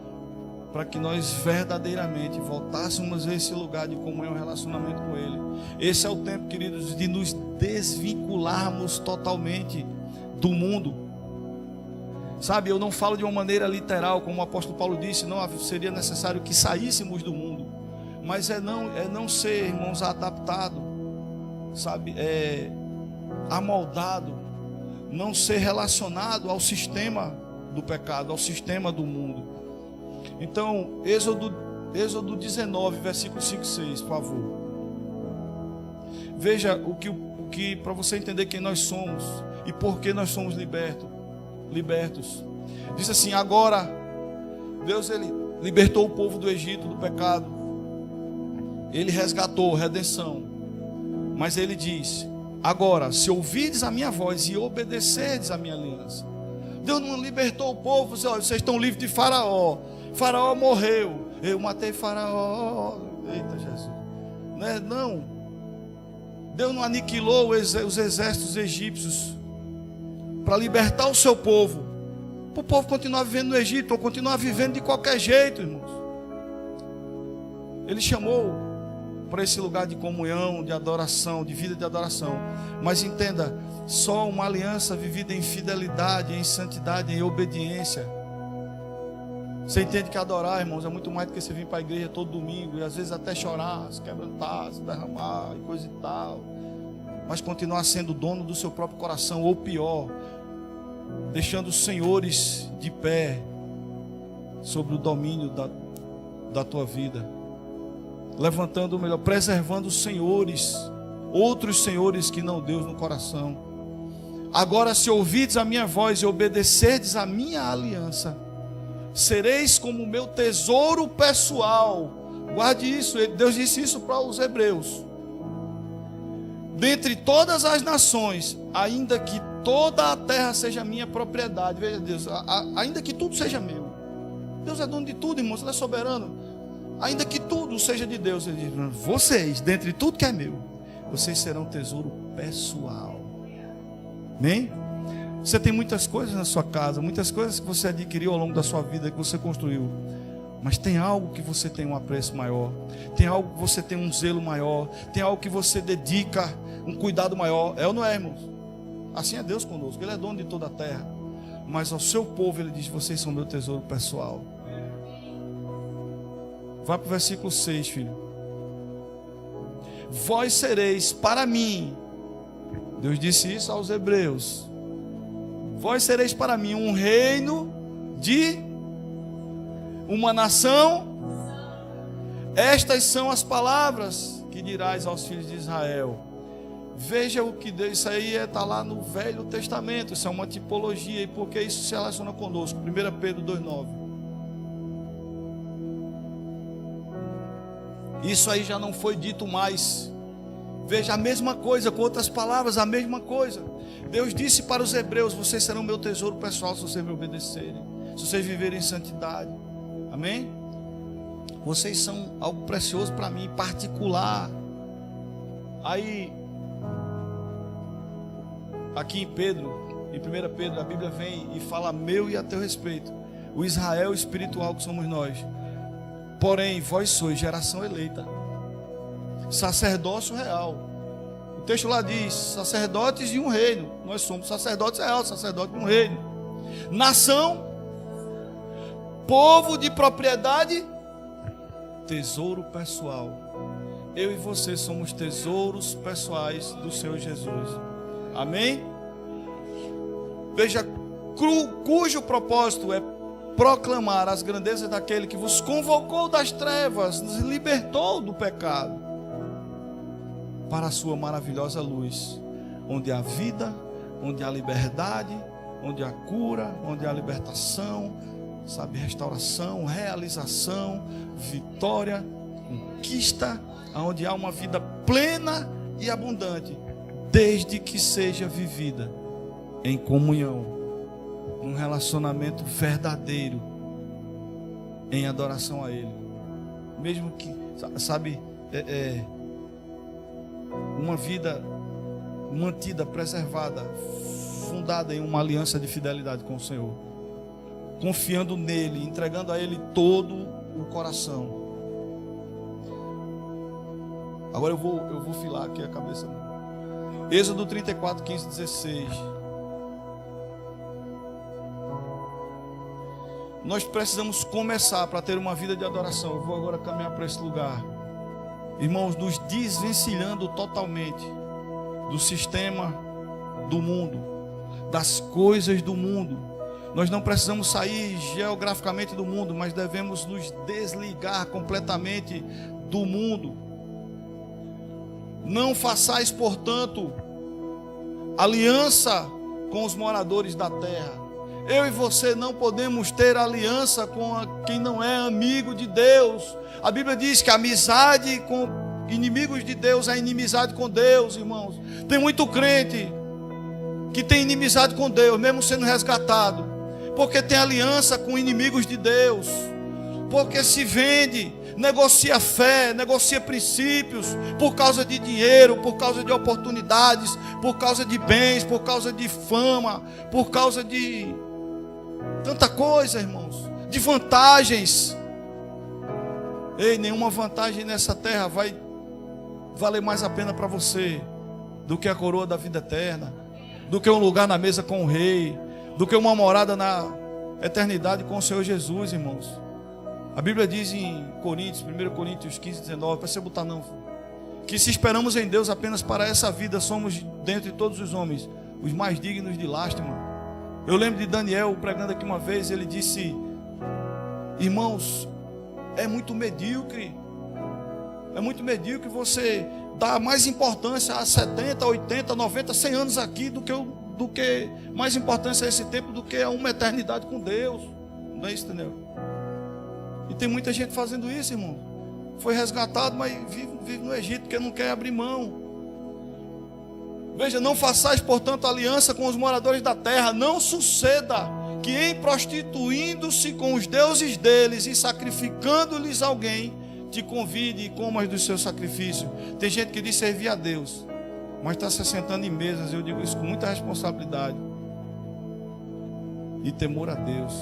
para que nós verdadeiramente voltássemos a esse lugar de comunhão e relacionamento com Ele. Esse é o tempo, queridos, de nos desvincularmos totalmente do mundo. Sabe, eu não falo de uma maneira literal, como o apóstolo Paulo disse, não seria necessário que saíssemos do mundo, mas é não ser, irmãos, adaptado, sabe, amoldado, não ser relacionado ao sistema do pecado, ao sistema do mundo. Então, Êxodo 19, versículo 5 e 6, por favor. Veja o que para você entender quem nós somos e por que nós somos libertos. Diz assim: agora Deus, Ele libertou o povo do Egito do pecado, Ele resgatou, redenção. Mas Ele diz: agora, se ouvirdes a minha voz e obedecerdes a minha aliança. Deus não libertou o povo, olha, vocês estão livres de Faraó. Faraó morreu, eu matei Faraó. Eita Jesus, não. Deus não aniquilou os exércitos egípcios para libertar o seu povo, para o povo continuar vivendo no Egito, ou continuar vivendo de qualquer jeito, irmãos. Ele chamou para esse lugar de comunhão, de adoração, de vida de adoração. Mas entenda, só uma aliança vivida em fidelidade, em santidade, em obediência. Você entende que adorar, irmãos, é muito mais do que você vir para a igreja todo domingo e às vezes até chorar, se quebrantar, se derramar e coisa e tal, mas continuar sendo dono do seu próprio coração, ou pior, deixando os senhores de pé sobre o domínio da tua vida, levantando o melhor, preservando os senhores, outros senhores que não Deus no coração. Agora, se ouvides a minha voz e obedecerdes a minha aliança, sereis como o meu tesouro pessoal. Guarde isso, Deus disse isso para os hebreus. Dentre todas as nações, ainda que toda a terra seja minha propriedade. Veja Deus, ainda que tudo seja meu. Deus é dono de tudo, irmãos, Ele é soberano. Ainda que tudo seja de Deus, Ele diz: vocês, dentre tudo que é meu, vocês serão tesouro pessoal. Amém? Você tem muitas coisas na sua casa, muitas coisas que você adquiriu ao longo da sua vida, que você construiu. Mas tem algo que você tem um apreço maior, tem algo que você tem um zelo maior, tem algo que você dedica um cuidado maior. É ou não é, irmãos? Assim é Deus conosco, Ele é dono de toda a terra. Mas ao seu povo Ele diz: vocês são meu tesouro pessoal. Vai para o versículo 6, filho. Vós sereis para mim, Deus disse isso aos hebreus, vós sereis para mim um reino de uma nação. Estas são as palavras que dirás aos filhos de Israel. Veja o que Deus, isso aí está lá no Velho Testamento, isso é uma tipologia, e por que isso se relaciona conosco? 1 Pedro 2,9. Isso aí já não foi dito mais. Veja, a mesma coisa, com outras palavras, a mesma coisa. Deus disse para os hebreus: vocês serão meu tesouro pessoal se vocês me obedecerem, se vocês viverem em santidade. Amém? Vocês são algo precioso para mim, particular. Aí, aqui em Pedro, em 1 Pedro, a Bíblia vem e fala a meu e a teu respeito, o Israel espiritual que somos nós. Porém, vós sois geração eleita, sacerdócio real. O texto lá diz: sacerdotes de um reino. Nós somos sacerdotes real, sacerdotes de um reino. Nação, povo de propriedade, tesouro pessoal. Eu e você somos tesouros pessoais do Senhor Jesus. Amém? Veja, cujo propósito é proclamar as grandezas daquele que vos convocou das trevas, nos libertou do pecado, para a sua maravilhosa luz, onde há vida, onde há liberdade, onde há cura, onde há libertação, sabe, restauração, realização, vitória, conquista, onde há uma vida plena e abundante, desde que seja vivida em comunhão, num relacionamento verdadeiro, em adoração a Ele. Mesmo que, sabe, uma vida mantida, preservada, fundada em uma aliança de fidelidade com o Senhor, confiando nele, entregando a Ele todo o coração. Agora eu vou filar aqui a cabeça. Êxodo 34, 15, 16. Nós precisamos começar para ter uma vida de adoração. Eu vou agora caminhar para esse lugar. Irmãos, nos desvencilhando totalmente do sistema do mundo, das coisas do mundo. Nós não precisamos sair geograficamente do mundo, mas devemos nos desligar completamente do mundo. Não façais, portanto, aliança com os moradores da terra. Eu e você não podemos ter aliança com quem não é amigo de Deus. A Bíblia diz que a amizade com inimigos de Deus é inimizade com Deus, irmãos. Tem muito crente que tem inimizade com Deus, mesmo sendo resgatado, porque tem aliança com inimigos de Deus, porque se vende, negocia fé, negocia princípios, por causa de dinheiro, por causa de oportunidades, por causa de bens, por causa de fama, por causa de tanta coisa, irmãos, de vantagens. Ei, nenhuma vantagem nessa terra vai valer mais a pena para você do que a coroa da vida eterna, do que um lugar na mesa com o Rei, do que uma morada na eternidade com o Senhor Jesus, irmãos. A Bíblia diz em Coríntios, 1 Coríntios 15, 19, para você botar não, que se esperamos em Deus apenas para essa vida, somos, dentre todos os homens, os mais dignos de lástima. Eu lembro de Daniel pregando aqui uma vez, ele disse: irmãos, é muito medíocre você dar mais importância a 70, 80, 90, 100 anos aqui do que mais importância a esse tempo do que a uma eternidade com Deus. Não é isso, entendeu? E tem muita gente fazendo isso, irmão. Foi resgatado, mas vive no Egito porque não quer abrir mão. Veja, não façais, portanto, aliança com os moradores da terra. Não suceda que, em prostituindo-se com os deuses deles e sacrificando-lhes alguém, te convide e comas do seu sacrifício. Tem gente que diz servir a Deus, mas está se sentando em mesas. Eu digo isso com muita responsabilidade e temor a Deus.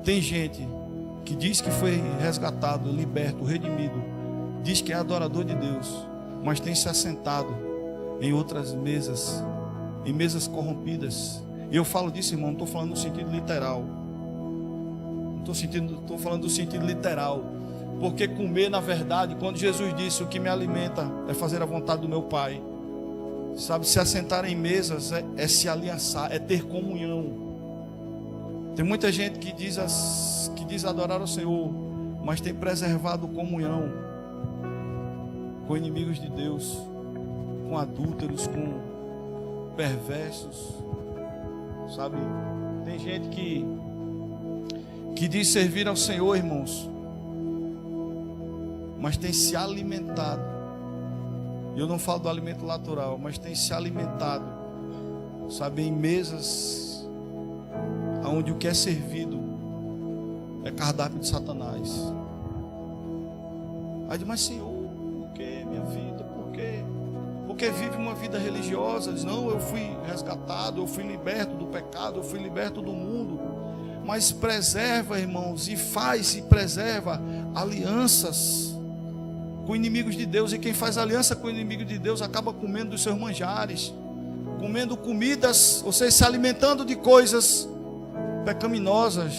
Tem gente que diz que foi resgatado, liberto, redimido, diz que é adorador de Deus, mas tem se assentado em outras mesas, em mesas corrompidas. E eu falo disso, irmão, não estou falando no sentido literal, estou falando do sentido literal, porque comer, na verdade, quando Jesus disse: o que me alimenta é fazer a vontade do meu Pai, sabe, se assentar em mesas é se aliançar, é ter comunhão. Tem muita gente que diz adorar o Senhor, mas tem preservado comunhão com inimigos de Deus, com adúlteros, com perversos, sabe? Tem gente que diz servir ao Senhor, irmãos, mas tem se alimentado. Eu não falo do alimento natural, mas tem se alimentado, sabe, em mesas onde o que é servido é cardápio de Satanás. Aí diz: mas Senhor, por que minha vida? Por quê? Porque vive uma vida religiosa. Diz: não, eu fui resgatado, eu fui liberto do pecado, eu fui liberto do mundo. Mas preserva, irmãos, e preserva alianças com inimigos de Deus. E quem faz aliança com o inimigo de Deus acaba comendo dos seus manjares, comendo comidas, ou seja, se alimentando de coisas pecaminosas,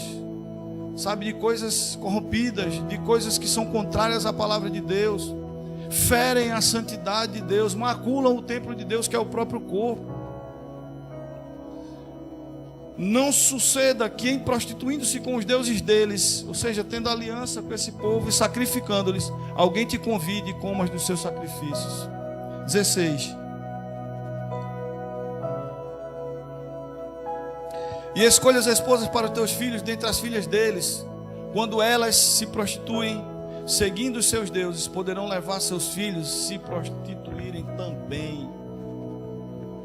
sabe, de coisas corrompidas, de coisas que são contrárias à palavra de Deus, ferem a santidade de Deus, maculam o templo de Deus, que é o próprio corpo. Não suceda que, em prostituindo-se com os deuses deles, ou seja, tendo aliança com esse povo e sacrificando-lhes, alguém te convide e comas dos seus sacrifícios. 16. E escolha as esposas para os teus filhos dentre as filhas deles. Quando elas se prostituem, seguindo os seus deuses, poderão levar seus filhos a se prostituírem também.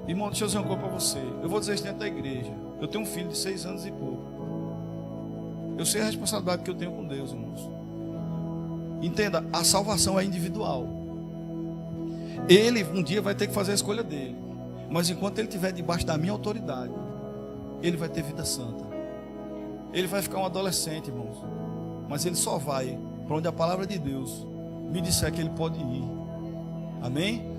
Irmão, deixa eu dizer uma coisa para você. Eu vou dizer isso dentro da igreja. Eu tenho um filho de 6 anos e pouco. Eu sei a responsabilidade que eu tenho com Deus, irmãos. Entenda, a salvação é individual. Ele um dia vai ter que fazer a escolha dele. Mas enquanto ele estiver debaixo da minha autoridade, ele vai ter vida santa. Ele vai ficar um adolescente, irmãos, mas ele só vai para onde a palavra de Deus me disser que ele pode ir. Amém?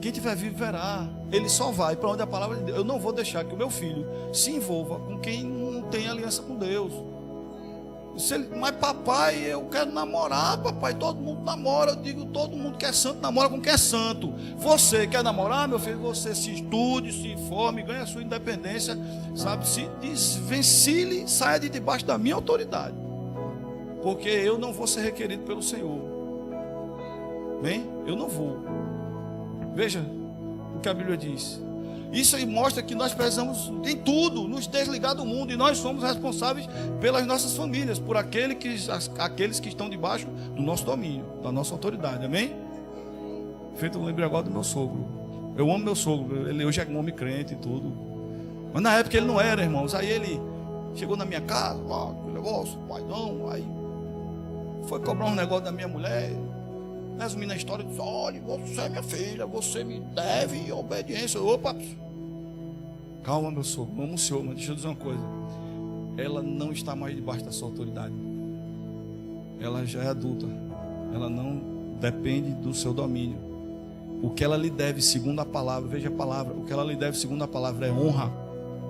Quem tiver vivo verá. Ele só vai para onde a palavra de Deus. Eu não vou deixar que o meu filho se envolva com quem não tem aliança com Deus. Mas papai, eu quero namorar. Papai, todo mundo namora. Eu digo, todo mundo que é santo namora com quem é santo. Você quer namorar, meu filho? Você se estude, se informe, ganhe a sua independência, sabe? Se desvencilhe, saia de debaixo da minha autoridade, porque eu não vou ser requerido pelo Senhor. Bem, eu não vou. Veja o que a Bíblia diz. Isso aí mostra que nós precisamos em tudo nos desligar do mundo, e nós somos responsáveis pelas nossas famílias, por aqueles que estão debaixo do nosso domínio, da nossa autoridade. Amém? Feito, eu lembrei agora do meu sogro. Eu amo meu sogro. Ele hoje é um homem crente e tudo, mas na época ele não era, irmãos. Aí ele chegou na minha casa, negócio, pai não, aí foi cobrar um negócio da minha mulher. Resumindo a história, disse: olha, você é minha filha, você me deve obediência. Opa, calma, meu sogro, amo o Senhor, mas deixa eu dizer uma coisa: ela não está mais debaixo da sua autoridade. Ela já é adulta, ela não depende do seu domínio. O que ela lhe deve segundo a palavra, veja a palavra, o que ela lhe deve segundo a palavra é honra.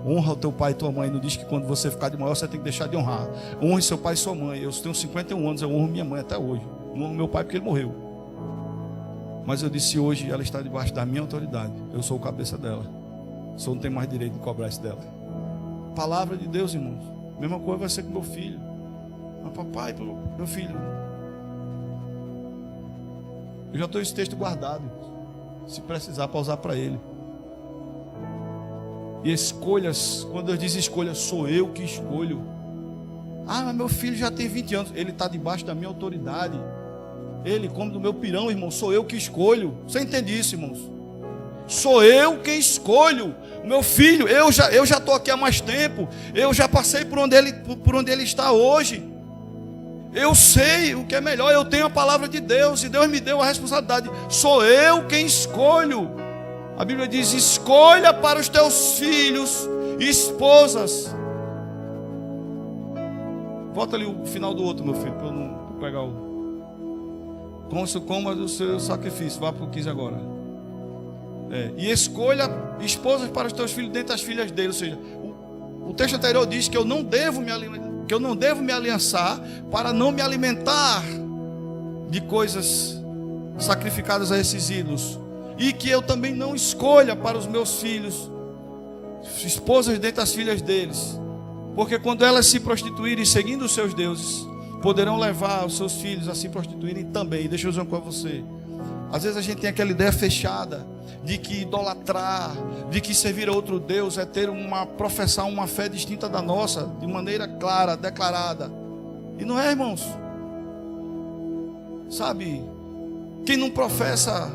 Honra o teu pai e tua mãe. Não diz que quando você ficar de maior você tem que deixar de honrar. Honre seu pai e sua mãe. Eu tenho 51 anos, eu honro minha mãe até hoje. Não honro meu pai porque ele morreu. Mas eu disse, hoje ela está debaixo da minha autoridade. Eu sou o cabeça dela. Só não tenho mais direito de cobrar isso dela. Palavra de Deus, irmãos. Mesma coisa vai ser com meu filho. Mas papai, meu filho, eu já estou esse texto guardado, se precisar para usar para ele. E escolhas, quando eu digo escolha, sou eu que escolho. Ah, mas meu filho já tem 20 anos. Ele está debaixo da minha autoridade. Ele come do meu pirão, irmão. Sou eu que escolho. Você entende isso, irmãos? Sou eu quem escolho. Meu filho, eu já estou aqui há mais tempo. Eu já passei por onde ele está hoje. Eu sei o que é melhor. Eu tenho a palavra de Deus e Deus me deu a responsabilidade. Sou eu quem escolho. A Bíblia diz, escolha para os teus filhos esposas. Volta ali o final do outro, meu filho, para eu não pegar o... Coma do seu sacrifício. Vá para o 15 agora. E escolha esposas para os teus filhos dentre as filhas dele. Ou seja, o texto anterior diz que eu não devo me aliançar para não me alimentar de coisas sacrificadas a esses ídolos. E que eu também não escolha para os meus filhos esposas dentre as filhas deles, porque quando elas se prostituírem seguindo os seus deuses, poderão levar os seus filhos a se prostituírem também. Deixa eu dizer uma coisa a você. Às vezes a gente tem aquela ideia fechada de que idolatrar, de que servir a outro Deus é professar uma fé distinta da nossa, de maneira clara, declarada. E não é, irmãos. Sabe, quem não professa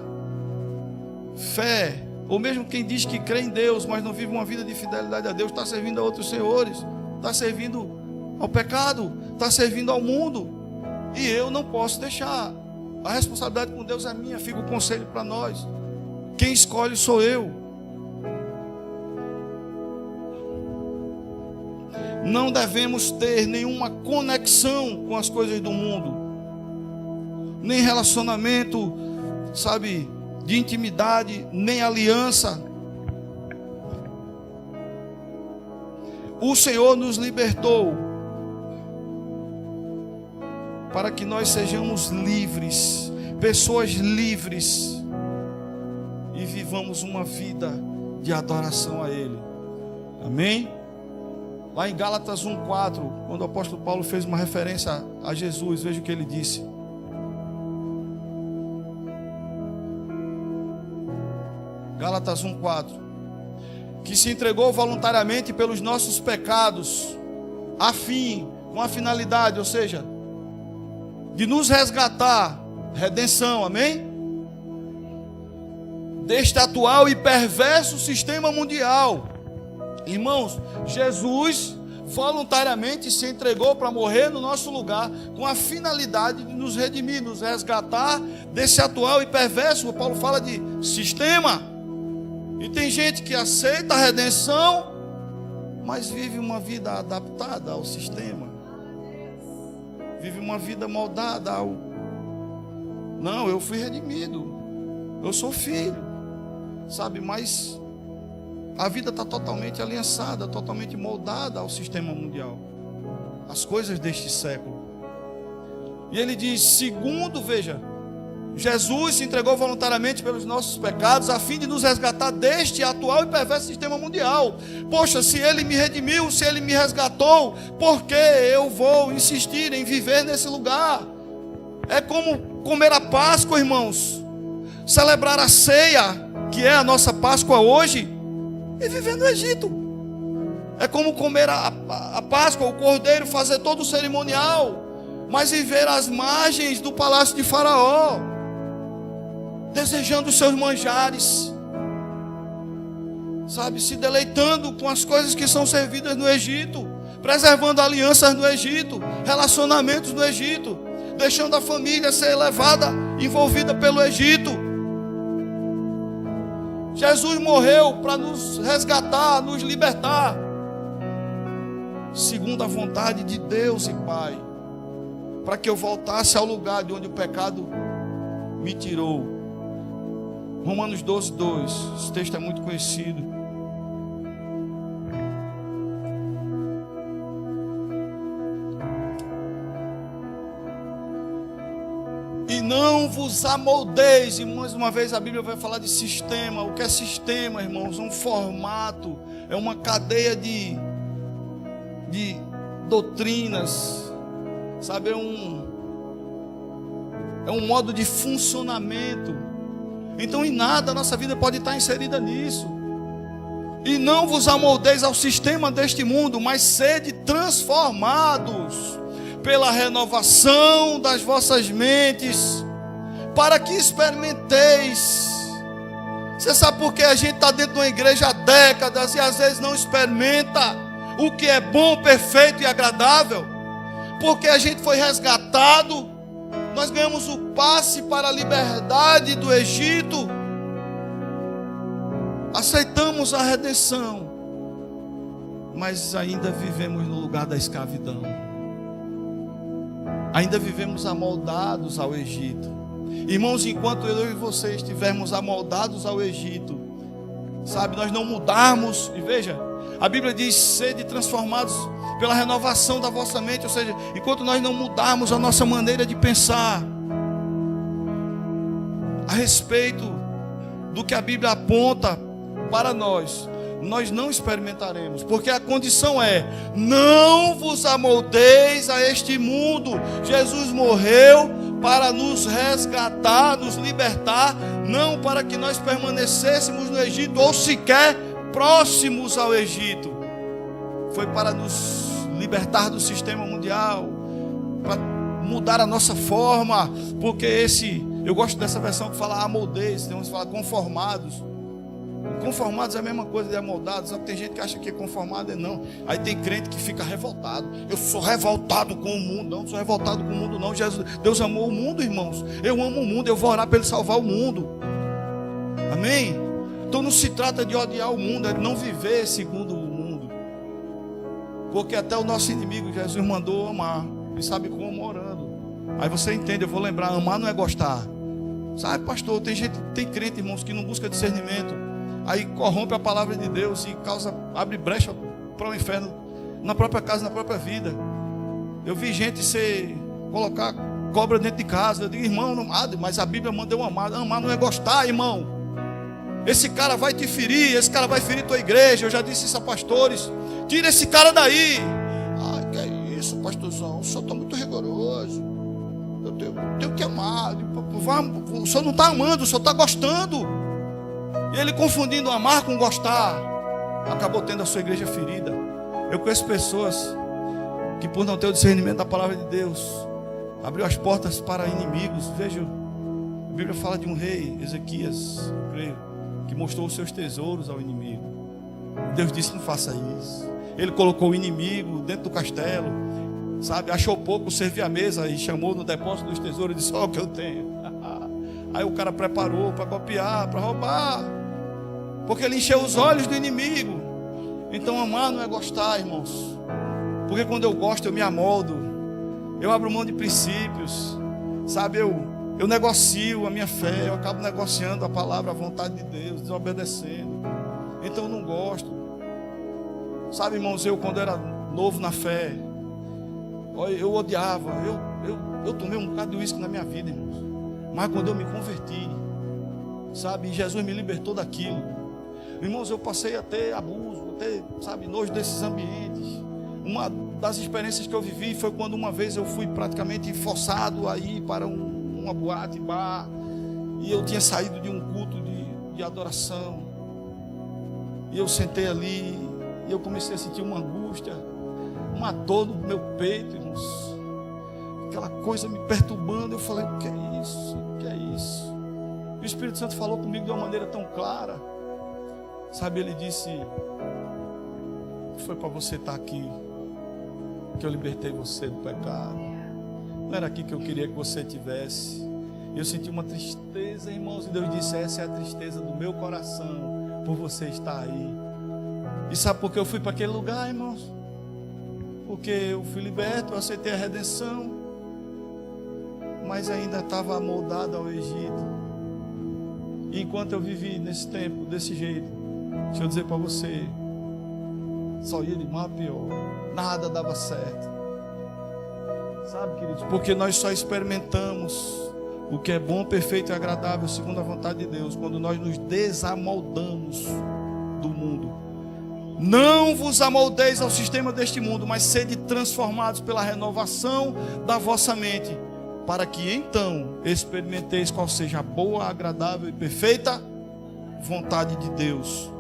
fé, ou mesmo quem diz que crê em Deus, mas não vive uma vida de fidelidade a Deus, está servindo a outros senhores, está servindo ao pecado, está servindo ao mundo. E eu não posso deixar. A responsabilidade com Deus é minha. Fica o conselho para nós. Quem escolhe sou eu. Não devemos ter nenhuma conexão com as coisas do mundo, nem relacionamento, sabe, de intimidade, nem aliança. O Senhor nos libertou para que nós sejamos livres, pessoas livres, e vivamos uma vida de adoração a Ele. Amém? Lá em Gálatas 1:4, quando o apóstolo Paulo fez uma referência a Jesus, veja o que ele disse. Gálatas 1:4, que se entregou voluntariamente pelos nossos pecados, com a finalidade, ou seja, de nos resgatar, redenção, amém? Deste atual e perverso sistema mundial. Irmãos, Jesus voluntariamente se entregou para morrer no nosso lugar, com a finalidade de nos redimir, nos resgatar desse atual e perverso. O Paulo fala de sistema. E tem gente que aceita a redenção, mas vive uma vida adaptada ao sistema. Vive uma vida moldada ao... Não, eu fui redimido. Eu sou filho. Sabe, mas a vida está totalmente aliançada, totalmente moldada ao sistema mundial. As coisas deste século. E ele diz, segundo, veja, Jesus se entregou voluntariamente pelos nossos pecados, a fim de nos resgatar deste atual e perverso sistema mundial. Poxa, se Ele me redimiu, se Ele me resgatou, por que eu vou insistir em viver nesse lugar? É como comer a Páscoa, irmãos, celebrar a ceia, que é a nossa Páscoa hoje, e viver no Egito. É como comer a Páscoa, o cordeiro, fazer todo o cerimonial, mas viver às margens do palácio de Faraó, desejando os seus manjares, sabe, se deleitando com as coisas que são servidas no Egito, preservando alianças no Egito, relacionamentos no Egito, deixando a família ser levada, envolvida pelo Egito. Jesus morreu para nos resgatar, nos libertar, segundo a vontade de Deus e Pai, para que eu voltasse ao lugar de onde o pecado me tirou. Romanos 12, 2. Esse texto é muito conhecido. E não vos amoldeis. E mais uma vez a Bíblia vai falar de sistema. O que é sistema, irmãos? Um formato, é uma cadeia de doutrinas, sabe? É um modo de funcionamento. Então em nada a nossa vida pode estar inserida nisso. E não vos amoldeis ao sistema deste mundo, mas sede transformados pela renovação das vossas mentes, para que experimenteis. Você sabe por que a gente está dentro de uma igreja há décadas e às vezes não experimenta o que é bom, perfeito e agradável? Porque a gente foi resgatado. Nós ganhamos o passe para a liberdade do Egito. Aceitamos a redenção, mas ainda vivemos no lugar da escravidão. Ainda vivemos amoldados ao Egito. Irmãos, enquanto eu e você estivermos amoldados ao Egito, sabe, nós não mudarmos. E veja, a Bíblia diz: sede transformados pela renovação da vossa mente. Ou seja, enquanto nós não mudarmos a nossa maneira de pensar a respeito do que a Bíblia aponta para nós, nós não experimentaremos. Porque a condição é: não vos amoldeis a este mundo. Jesus morreu para nos resgatar, nos libertar, não para que nós permanecêssemos no Egito ou sequer próximos ao Egito. Foi para nos libertar do sistema mundial, para mudar a nossa forma. Porque eu gosto dessa versão que fala amoldeis, tem uns que falam conformados. Conformados é a mesma coisa de amoldados. Só que tem gente que acha que conformado é não. Aí tem crente que fica revoltado. Eu sou revoltado com o mundo. Não sou revoltado com o mundo não. Deus amou o mundo, irmãos. Eu amo o mundo, eu vou orar para Ele salvar o mundo. Amém? Então não se trata de odiar o mundo, é não viver segundo o mundo. Porque até o nosso inimigo Jesus mandou amar. E sabe como? Orando. Aí você entende, eu vou lembrar, amar não é gostar. Sabe, pastor, tem crente, irmãos, que não busca discernimento. Aí corrompe a palavra de Deus e abre brecha para o inferno na própria casa, na própria vida. Eu vi gente colocar cobra dentro de casa. Eu digo, irmão, não, mas a Bíblia manda eu amar. Amar não é gostar, irmão. Esse cara vai te ferir, esse cara vai ferir tua igreja. Eu já disse isso a pastores: tira esse cara daí. Que é isso, pastorzão? O senhor está muito rigoroso. Eu tenho que amar. O senhor não está amando, o senhor está gostando. E ele, confundindo amar com gostar, acabou tendo a sua igreja ferida. Eu conheço pessoas que, por não ter o discernimento da palavra de Deus, abriu as portas para inimigos. Veja, a Bíblia fala de um rei, Ezequias, eu creio, que mostrou os seus tesouros ao inimigo. Deus disse: não faça isso. Ele colocou o inimigo dentro do castelo, sabe, achou pouco, servia a mesa e chamou no depósito dos tesouros e disse: olha o que eu tenho. Aí o cara preparou para copiar, para roubar, porque ele encheu os olhos do inimigo. Então amar não é gostar, irmãos. Porque quando eu gosto eu me amoldo, eu abro mão de princípios, sabe, eu negocio a minha fé, eu acabo negociando a palavra, a vontade de Deus, desobedecendo. Então eu não gosto. Sabe, irmãos, eu quando era novo na fé, eu odiava, eu tomei um bocado de uísque na minha vida, irmãos. Mas quando eu me converti, sabe, Jesus me libertou daquilo. Irmãos, eu passei a ter abuso, sabe, nojo desses ambientes. Uma das experiências que eu vivi foi quando uma vez eu fui praticamente forçado a ir para uma boate, bar. E eu tinha saído de um culto de adoração. E eu sentei ali e eu comecei a sentir uma angústia, uma dor no meu peito, irmãos. Aquela coisa me perturbando. Eu falei: o que é isso? O que é isso? E o Espírito Santo falou comigo de uma maneira tão clara. Sabe, ele disse: foi para você estar aqui que eu libertei você do pecado. Não era aqui que eu queria que você estivesse. Eu senti uma tristeza, irmãos, e Deus disse: essa é a tristeza do meu coração por você estar aí. E sabe por que eu fui para aquele lugar, irmãos? Porque eu fui liberto, eu aceitei a redenção. mas ainda estava amoldado ao Egito. E enquanto eu vivi nesse tempo, desse jeito, deixa eu dizer para você, só ia de mal a pior, nada dava certo. Sabe, queridos, porque nós só experimentamos o que é bom, perfeito e agradável segundo a vontade de Deus quando nós nos desamoldamos do mundo. Não vos amoldeis ao sistema deste mundo, mas sede transformados pela renovação da vossa mente, para que então experimenteis qual seja a boa, agradável e perfeita vontade de Deus.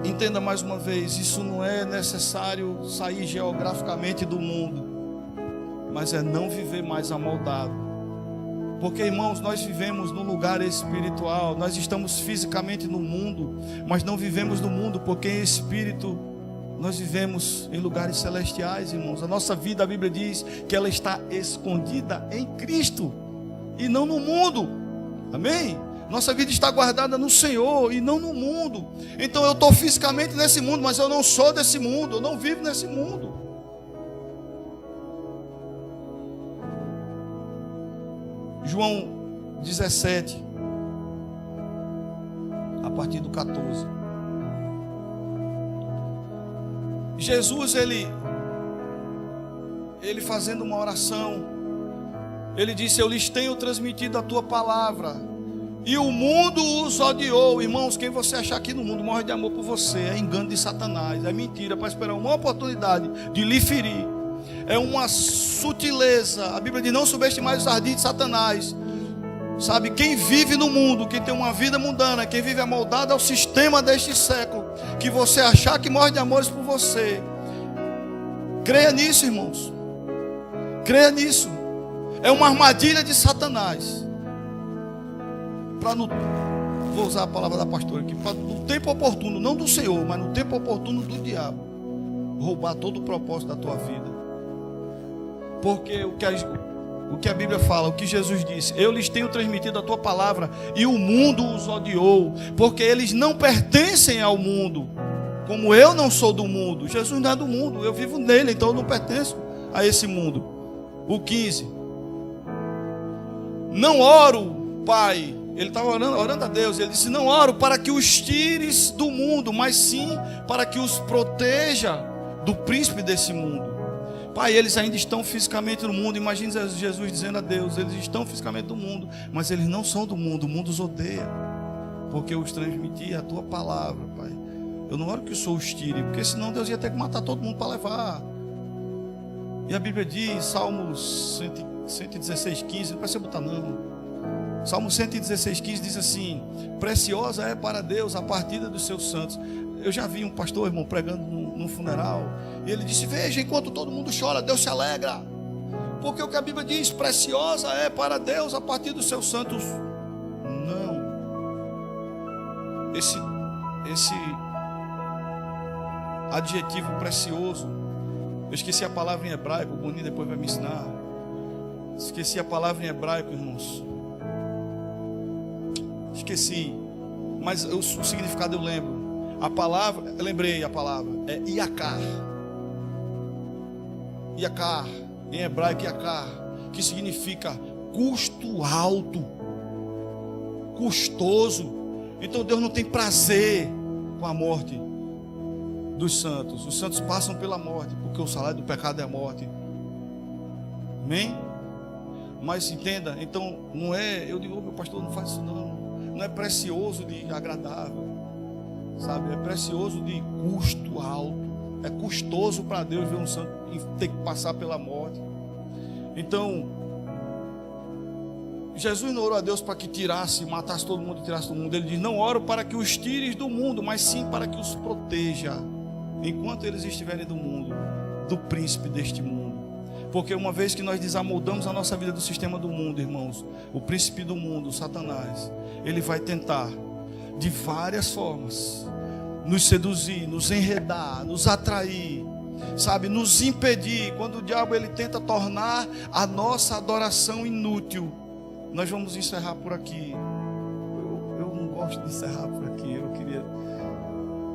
Entenda mais uma vez, isso não é necessário sair geograficamente do mundo, mas é não viver mais amoldado. Porque, irmãos, nós vivemos num lugar espiritual, nós estamos fisicamente no mundo, mas não vivemos no mundo, porque em espírito nós vivemos em lugares celestiais, irmãos. A nossa vida, a Bíblia diz que ela está escondida em Cristo e não no mundo. Amém? Nossa vida está guardada no Senhor e não no mundo. Então eu estou fisicamente nesse mundo, mas eu não sou desse mundo, eu não vivo nesse mundo. João 17, a partir do 14. Jesus, ele fazendo uma oração, ele disse: eu lhes tenho transmitido a tua palavra, e o mundo os odiou. Irmãos, quem você achar aqui no mundo morre de amor por você, é engano de Satanás, é mentira, para esperar uma oportunidade de lhe ferir. É uma sutileza. A Bíblia diz: não subestimai os ardis de Satanás. Sabe, quem vive no mundo, quem tem uma vida mundana, quem vive amoldado ao sistema deste século, que você achar que morre de amores por você, creia nisso, irmãos. Creia nisso. É uma armadilha de Satanás. Vou usar a palavra da pastora aqui, para no tempo oportuno, não do Senhor, mas no tempo oportuno do diabo, roubar todo o propósito da tua vida. Porque o que a Bíblia fala, o que Jesus disse: eu lhes tenho transmitido a tua palavra, e o mundo os odiou, porque eles não pertencem ao mundo, como eu não sou do mundo. Jesus não é do mundo, eu vivo nele, então eu não pertenço a esse mundo. O 15: não oro, Pai. Ele estava orando a Deus. Ele disse: não oro para que os tires do mundo, mas sim para que os proteja do príncipe desse mundo. Pai, eles ainda estão fisicamente no mundo. Imagine Jesus dizendo a Deus: eles estão fisicamente no mundo, mas eles não são do mundo. O mundo os odeia, porque eu os transmiti a tua palavra, Pai. Eu não oro que o Senhor os tire, porque senão Deus ia ter que matar todo mundo para levar. E a Bíblia diz, Salmos 116, 15, não precisa botar não. Salmo 116, 15 diz assim: preciosa é para Deus a partida dos seus santos. Eu já vi um pastor, irmão, pregando num funeral, e ele disse: veja, enquanto todo mundo chora, Deus se alegra. Porque o que a Bíblia diz, preciosa é para Deus a partida dos seus santos. Não. Esse adjetivo precioso, eu esqueci a palavra em hebraico, o Boninho depois vai me ensinar. Esqueci a palavra em hebraico, irmãos. Esqueci, mas o significado eu lembro. A palavra, eu lembrei a palavra, é Iakar. Iakar, em hebraico Iakar, que significa custo alto, custoso. Então Deus não tem prazer com a morte dos santos. Os santos passam pela morte, porque o salário do pecado é a morte. Amém? Mas entenda, então não é, eu digo: meu pastor, não faz isso não. Não é precioso de agradável, sabe? É precioso de custo alto. É custoso para Deus ver um santo ter que passar pela morte. Então, Jesus não orou a Deus para que tirasse, matasse todo mundo e tirasse do mundo. Ele diz: não oro para que os tires do mundo, mas sim para que os proteja, enquanto eles estiverem do mundo, do príncipe deste mundo. Porque uma vez que nós desamoldamos a nossa vida do sistema do mundo, irmãos, o príncipe do mundo, Satanás, ele vai tentar de várias formas nos seduzir, nos enredar, nos atrair, sabe, nos impedir. Quando o diabo ele tenta tornar a nossa adoração inútil. Nós vamos encerrar por aqui. Eu não gosto de encerrar por aqui, eu queria,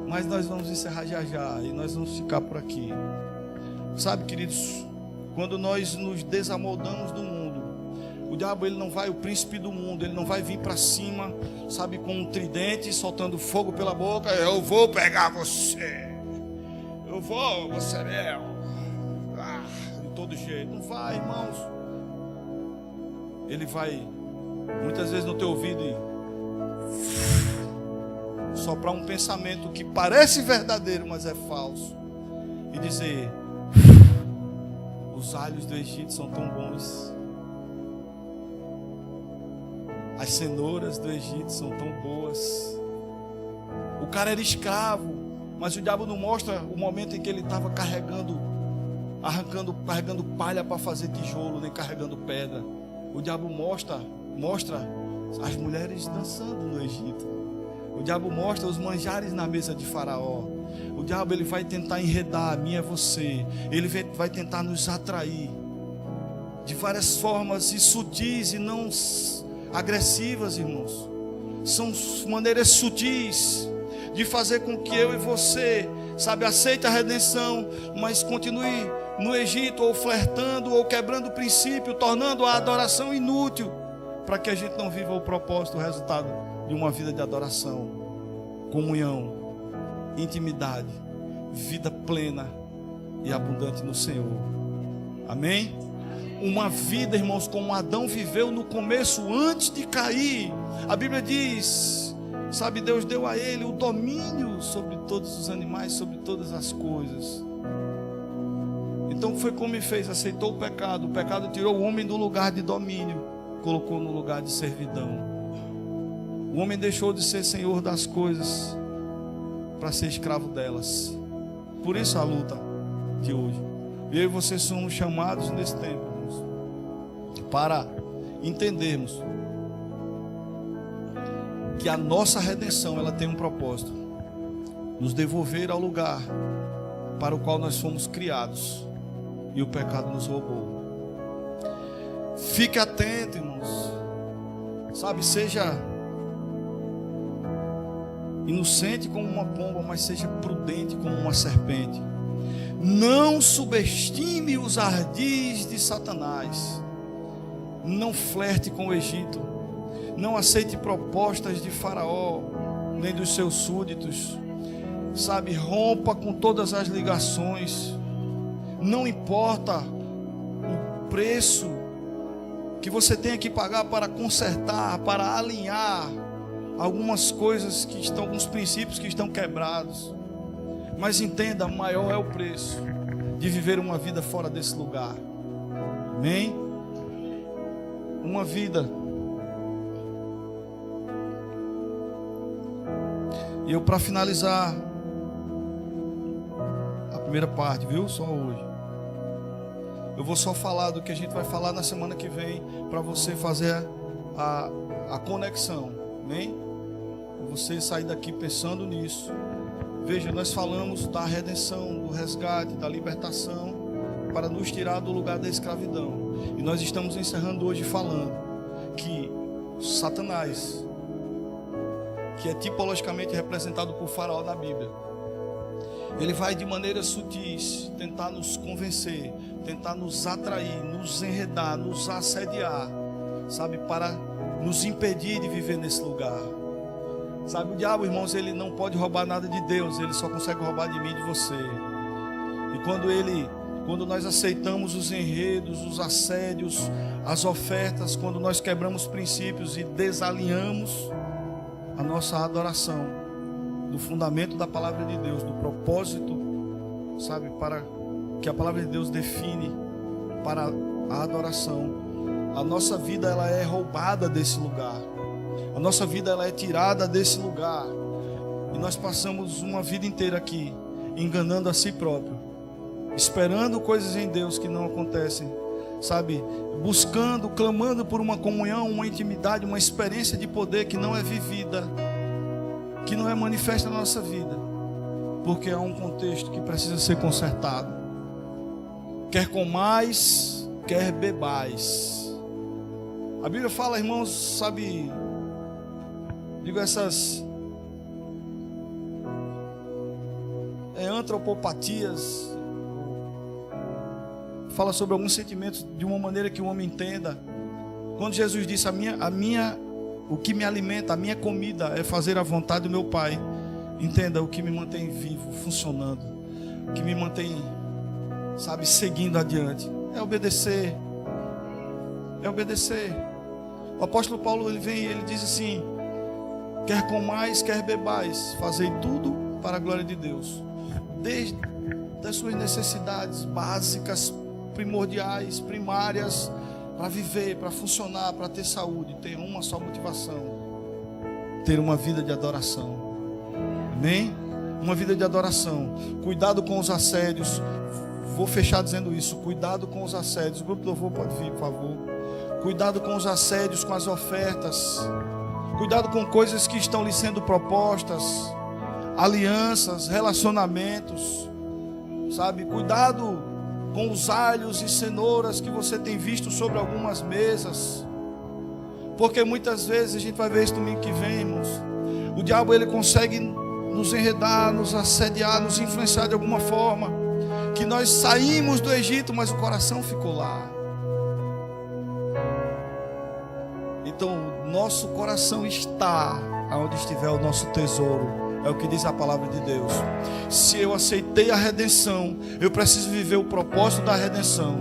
mas nós vamos encerrar já já, e nós vamos ficar por aqui. Sabe, queridos, quando nós nos desamoldamos do mundo, o diabo, ele não vai, o príncipe do mundo, ele não vai vir para cima, sabe, com um tridente, soltando fogo pela boca. Eu vou pegar você, você é de todo jeito. Não vai, irmãos. Ele vai muitas vezes no teu ouvido e soprar um pensamento que parece verdadeiro, mas é falso, e dizer: os alhos do Egito são tão bons, as cenouras do Egito são tão boas. O cara era escravo, mas o diabo não mostra o momento em que ele estava carregando palha para fazer tijolo, nem carregando pedra. O diabo mostra as mulheres dançando no Egito. O diabo mostra os manjares na mesa de Faraó. O diabo, ele vai tentar enredar a mim e a você. Ele vai tentar nos atrair de várias formas, e sutis e não agressivas, irmãos. São maneiras sutis de fazer com que eu e você, sabe, aceite a redenção, mas continue no Egito, ou flertando, ou quebrando o princípio, tornando a adoração inútil, para que a gente não viva o propósito, o resultado de uma vida de adoração, comunhão, intimidade, vida plena e abundante no Senhor. Amém? Uma vida, irmãos, como Adão viveu no começo, antes de cair. A Bíblia diz, sabe, Deus deu a ele o domínio sobre todos os animais, sobre todas as coisas. Então foi como ele fez, aceitou o pecado tirou o homem do lugar de domínio, colocou no lugar de servidão. O homem deixou de ser senhor das coisas para ser escravo delas. Por isso a luta de hoje. Eu e você somos chamados nesse tempo, irmãos, para entendermos que a nossa redenção, ela tem um propósito: nos devolver ao lugar para o qual nós fomos criados e o pecado nos roubou. Fique atento, irmãos, sabe, seja inocente como uma pomba, mas seja prudente como uma serpente. Não subestime os ardis de Satanás. Não flerte com o Egito. Não aceite propostas de Faraó, nem dos seus súditos. Sabe, rompa com todas as ligações. Não importa o preço que você tenha que pagar para consertar, para alinhar algumas coisas que estão, alguns princípios que estão quebrados. Mas entenda, maior é o preço de viver uma vida fora desse lugar. Amém? Uma vida. E eu, para finalizar a primeira parte, viu? Só hoje. Eu vou só falar do que a gente vai falar na semana que vem, para você fazer a conexão. Amém? Você sair daqui pensando nisso. Veja, nós falamos da redenção, do resgate, da libertação, para nos tirar do lugar da escravidão. E nós estamos encerrando hoje falando que Satanás, que é tipologicamente representado por Faraó na Bíblia, ele vai de maneira sutis tentar nos convencer, tentar nos atrair, nos enredar, nos assediar, sabe, para nos impedir de viver nesse lugar. Sabe, o diabo, irmãos, ele não pode roubar nada de Deus, ele só consegue roubar de mim e de você. E quando nós aceitamos os enredos, os assédios, as ofertas, quando nós quebramos princípios e desalinhamos a nossa adoração do fundamento da palavra de Deus, do propósito, sabe, para que a palavra de Deus define para a adoração, a nossa vida, ela é roubada desse lugar. A nossa vida, ela é tirada desse lugar. E nós passamos uma vida inteira aqui enganando a si próprio, esperando coisas em Deus que não acontecem, sabe, buscando, clamando por uma comunhão, uma intimidade, uma experiência de poder que não é vivida, que não é manifesta na nossa vida, porque há um contexto que precisa ser consertado. Quer comais, quer bebais. A Bíblia fala, irmãos, sabe, digo, essas antropopatias, fala sobre alguns sentimentos de uma maneira que o homem entenda. Quando Jesus disse, o que me alimenta, a minha comida é fazer a vontade do meu Pai. Entenda, o que me mantém vivo, funcionando, o que me mantém, sabe, seguindo adiante, é obedecer. É obedecer. O apóstolo Paulo, ele diz assim: quer comais, quer bebais, fazei tudo para a glória de Deus. Desde as suas necessidades básicas, primordiais, primárias, para viver, para funcionar, para ter saúde, tem uma só motivação: ter uma vida de adoração. Amém? Uma vida de adoração. Cuidado com os assédios. Vou fechar dizendo isso: cuidado com os assédios. O grupo do louvor pode vir, por favor. Cuidado com os assédios, com as ofertas. Cuidado com coisas que estão lhe sendo propostas, alianças, relacionamentos, sabe? Cuidado com os alhos e cenouras que você tem visto sobre algumas mesas, porque muitas vezes, a gente vai ver isso domingo que vem, irmãos, o diabo, ele consegue nos enredar, nos assediar, nos influenciar de alguma forma, que nós saímos do Egito, mas o coração ficou lá. Então, nosso coração está onde estiver o nosso tesouro. É o que diz a palavra de Deus. Se eu aceitei a redenção, eu preciso viver o propósito da redenção.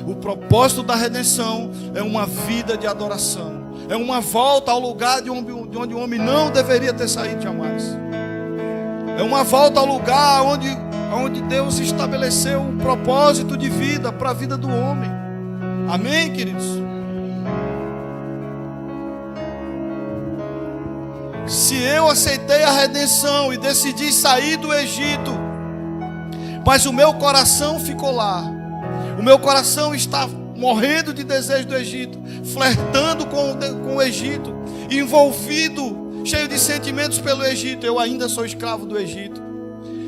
O propósito da redenção é uma vida de adoração. É uma volta ao lugar de onde o homem não deveria ter saído jamais. É uma volta ao lugar onde Deus estabeleceu um propósito de vida para a vida do homem. Amém, queridos? Se eu aceitei a redenção e decidi sair do Egito, mas o meu coração ficou lá, o meu coração está morrendo de desejo do Egito, flertando com o Egito, envolvido, cheio de sentimentos pelo Egito, eu ainda sou escravo do Egito.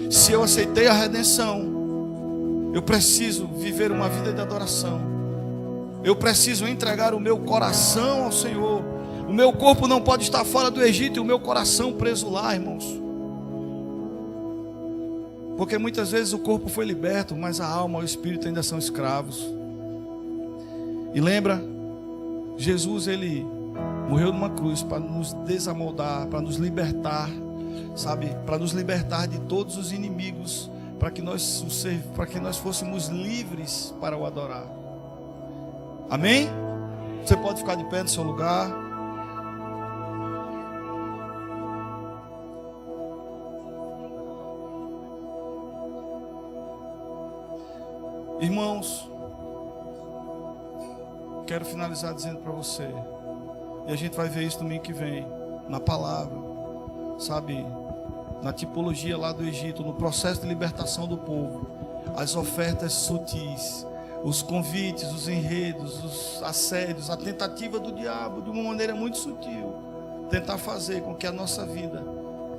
Se eu aceitei a redenção, eu preciso viver uma vida de adoração, eu preciso entregar o meu coração ao Senhor. O meu corpo não pode estar fora do Egito e o meu coração preso lá, irmãos. Porque muitas vezes o corpo foi liberto, mas a alma e o espírito ainda são escravos. E lembra, Jesus, ele morreu numa cruz para nos desamoldar, para nos libertar, sabe? Para nos libertar de todos os inimigos, para que nós fôssemos livres para o adorar. Amém? Você pode ficar de pé no seu lugar. Irmãos, quero finalizar dizendo para você, e a gente vai ver isso domingo que vem, na palavra, sabe, na tipologia lá do Egito, no processo de libertação do povo, as ofertas sutis, os convites, os enredos, os assédios, a tentativa do diabo, de uma maneira muito sutil, tentar fazer com que a nossa vida,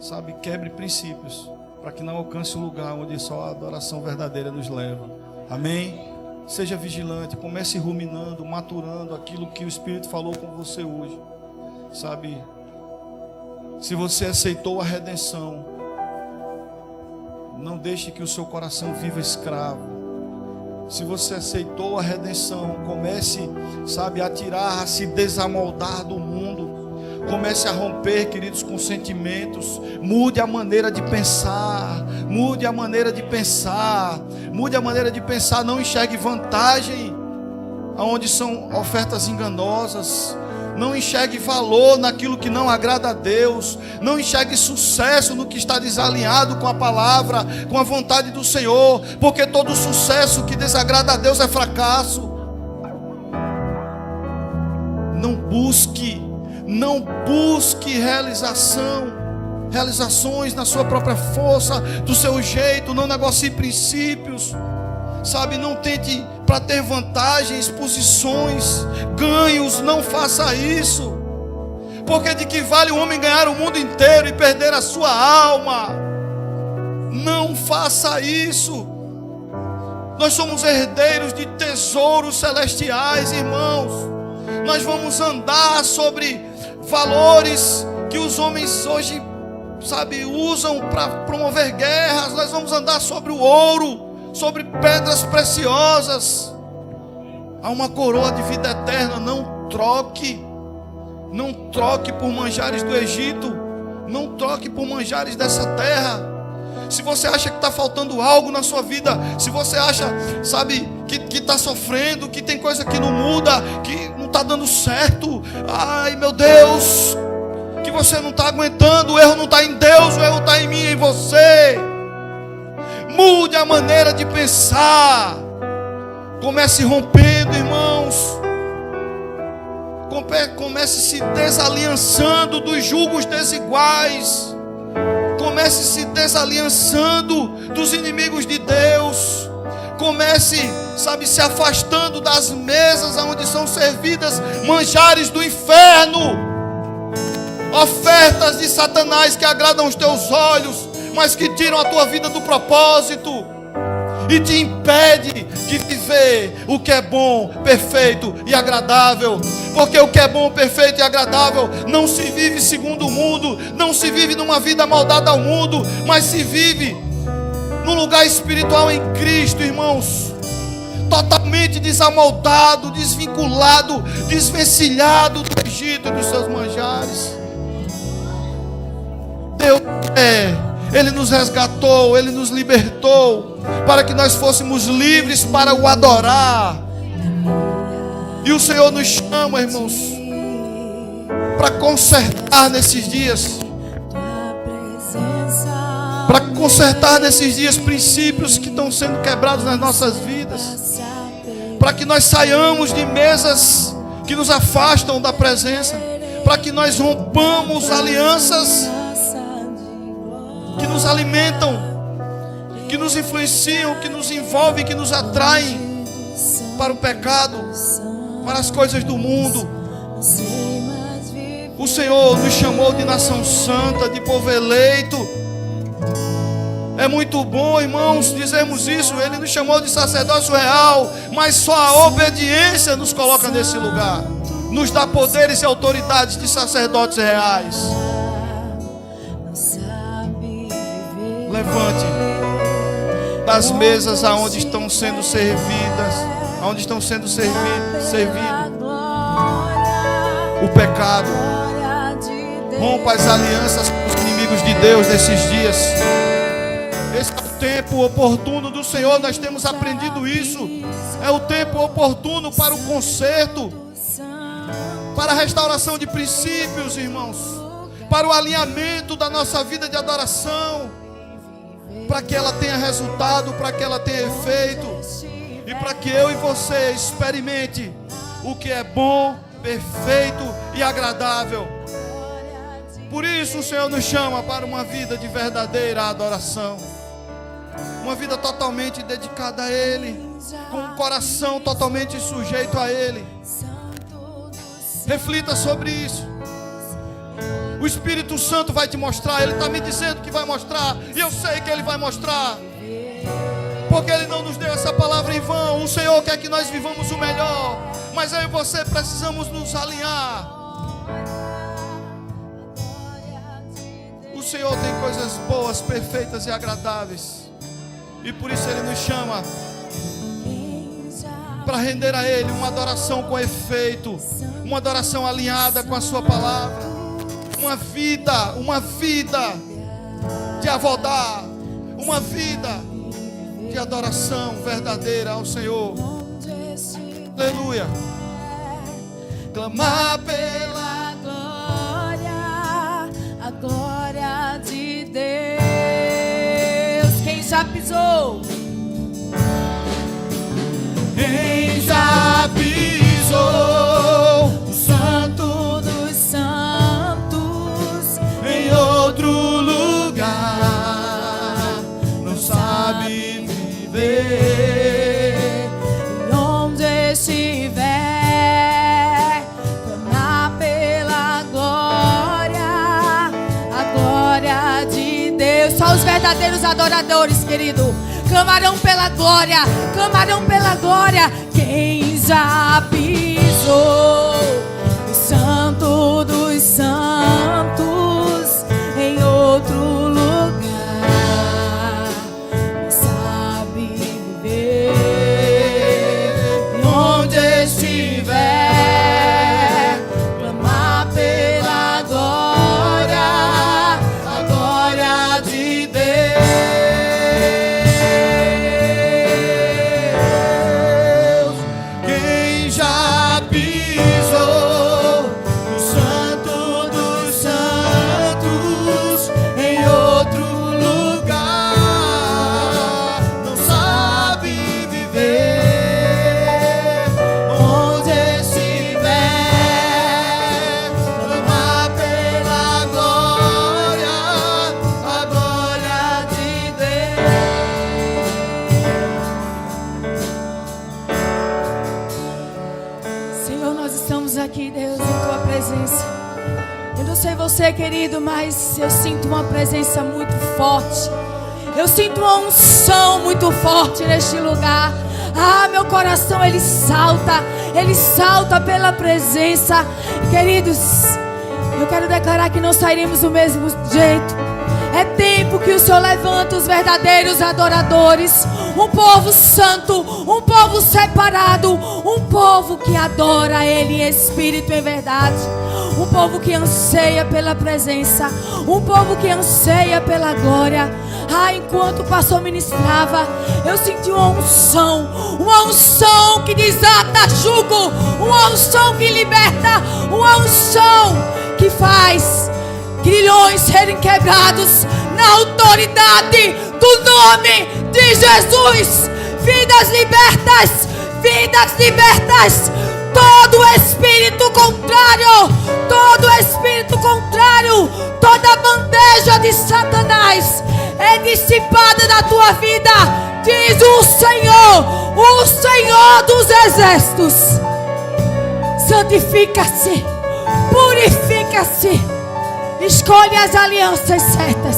sabe, quebre princípios, para que não alcance o lugar onde só a adoração verdadeira nos leva. Amém? Seja vigilante, comece ruminando, maturando aquilo que o Espírito falou com você hoje. Sabe? Se você aceitou a redenção, não deixe que o seu coração viva escravo. Se você aceitou a redenção, comece, sabe, a tirar, a se desamoldar do mundo. Comece a romper, queridos, com sentimentos. Mude a maneira de pensar. Mude a maneira de pensar. Mude a maneira de pensar. Não enxergue vantagem onde são ofertas enganosas. Não enxergue valor naquilo que não agrada a Deus. Não enxergue sucesso no que está desalinhado com a palavra, com a vontade do Senhor. Porque todo sucesso que desagrada a Deus é fracasso. Não busque realizações na sua própria força, do seu jeito. Não negocie princípios, sabe? Não tente para ter vantagens, posições, ganhos. Não faça isso, porque de que vale o homem ganhar o mundo inteiro e perder a sua alma? Não faça isso. Nós somos herdeiros de tesouros celestiais, irmãos. Nós vamos andar sobre valores que os homens hoje, sabe, usam para promover guerras. Nós vamos andar sobre o ouro, sobre pedras preciosas. Há uma coroa de vida eterna. Não troque. Não troque por manjares do Egito. Não troque por manjares dessa terra. Se você acha que está faltando algo na sua vida, se você acha, sabe, que está sofrendo, que tem coisa que não muda, que não está dando certo, ai meu Deus, que você não está aguentando, o erro não está em Deus, o erro está em mim e em você. Mude a maneira de pensar. Comece rompendo, irmãos. Comece se desaliançando dos julgos desiguais. Comece se desaliançando dos inimigos de Deus. Comece, sabe, se afastando das mesas onde são servidas manjares do inferno, ofertas de Satanás que agradam os teus olhos, mas que tiram a tua vida do propósito e te impede de viver o que é bom, perfeito e agradável. Porque o que é bom, perfeito e agradável não se vive segundo o mundo, não se vive numa vida moldada ao mundo, mas se vive num lugar espiritual em Cristo, irmãos. Totalmente desamoldado, desvinculado, desvencilhado do Egito e dos seus manjares. Deus Ele nos resgatou, Ele nos libertou, para que nós fôssemos livres para o adorar. E o Senhor nos chama, irmãos, para consertar nesses dias, para consertar nesses dias princípios que estão sendo quebrados nas nossas vidas, para que nós saiamos de mesas que nos afastam da presença, para que nós rompamos alianças que nos alimentam, que nos influenciam, que nos envolvem, que nos atraem para o pecado, para as coisas do mundo. O Senhor nos chamou de nação santa, de povo eleito. É muito bom, irmãos, dizermos isso. Ele nos chamou de sacerdócio real, mas só a obediência nos coloca nesse lugar, nos dá poderes e autoridades de sacerdotes reais. Levante das mesas aonde estão sendo servidas, aonde estão sendo servido o pecado. Rompa as alianças com os inimigos de Deus nesses dias. Esse é o tempo oportuno do Senhor. Nós temos aprendido isso. É o tempo oportuno para o conserto, para a restauração de princípios, irmãos, para o alinhamento da nossa vida de adoração, para que ela tenha resultado, para que ela tenha efeito, e para que eu e você experimente o que é bom, perfeito e agradável. Por isso o Senhor nos chama para uma vida de verdadeira adoração, uma vida totalmente dedicada a Ele, com um coração totalmente sujeito a Ele. Reflita sobre isso. O Espírito Santo vai te mostrar. Ele está me dizendo que vai mostrar, e eu sei que Ele vai mostrar, porque Ele não nos deu essa palavra em vão. O Senhor quer que nós vivamos o melhor, mas eu e você precisamos nos alinhar. O Senhor tem coisas boas, perfeitas e agradáveis, e por isso Ele nos chama para render a Ele uma adoração com efeito, uma adoração alinhada com a Sua palavra. Uma vida de avodar, uma vida de adoração verdadeira ao Senhor. Aleluia. Clamar pela glória, a glória de Deus. Quem já pisou? Quem já pisou o Santo dos Santos em outro lugar, não sabe viver. E onde estiver, clamar pela glória, a glória de Deus. Só os verdadeiros adoradores, querido, clamarão pela glória, clamarão pela glória. Quem já pisou o Santo dos Santos em outro lugar, não sabe viver. Onde aqui, Deus, em tua presença. Eu não sei você, querido, mas eu sinto uma presença muito forte. Eu sinto uma unção muito forte neste lugar. Ah, meu coração, ele salta pela presença. Queridos, eu quero declarar que não sairemos do mesmo jeito. É tempo que o Senhor levanta os verdadeiros adoradores. Um povo santo, um povo separado, um povo que adora Ele em espírito e em verdade. Um povo que anseia pela presença, um povo que anseia pela glória. Ah, enquanto o pastor ministrava, eu senti uma unção que desata jugo, uma unção que liberta, uma unção que faz grilhões serem quebrados na autoridade do nome de Jesus. Vidas libertas, vidas libertas. Todo espírito contrário, toda bandeja de Satanás é dissipada da tua vida, diz o Senhor dos exércitos. Santifica-se, purifica-se, escolhe as alianças certas,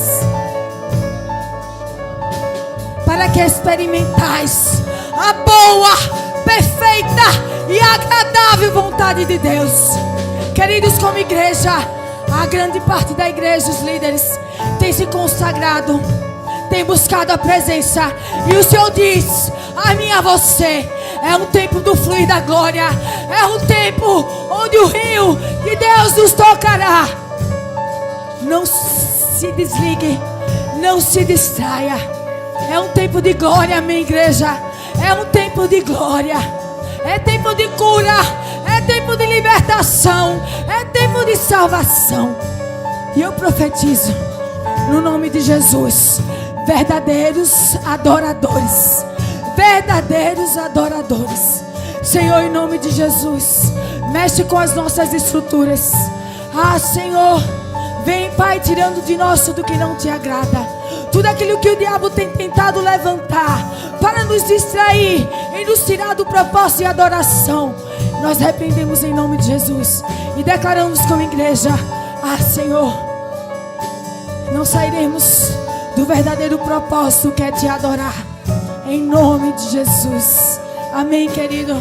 para que experimentais a boa, perfeita e agradável vontade de Deus. Queridos, como igreja, a grande parte da igreja, os líderes, tem se consagrado, tem buscado a presença. E o Senhor diz a mim e a você: é um tempo do fluir da glória, é um tempo onde o rio de Deus nos tocará. Não se desligue, não se distraia. É um tempo de glória, minha igreja. É um tempo de glória. É tempo de cura. É tempo de libertação. É tempo de salvação. E eu profetizo, no nome de Jesus, verdadeiros adoradores. Verdadeiros adoradores. Senhor, em nome de Jesus, mexe com as nossas estruturas. Ah, Senhor, vem, Pai, tirando de nós tudo que não te agrada. Tudo aquilo que o diabo tem tentado levantar para nos distrair e nos tirar do propósito de adoração, nós repreendemos em nome de Jesus e declaramos como igreja: ah, Senhor, não sairemos do verdadeiro propósito que é te adorar, em nome de Jesus. Amém, querido.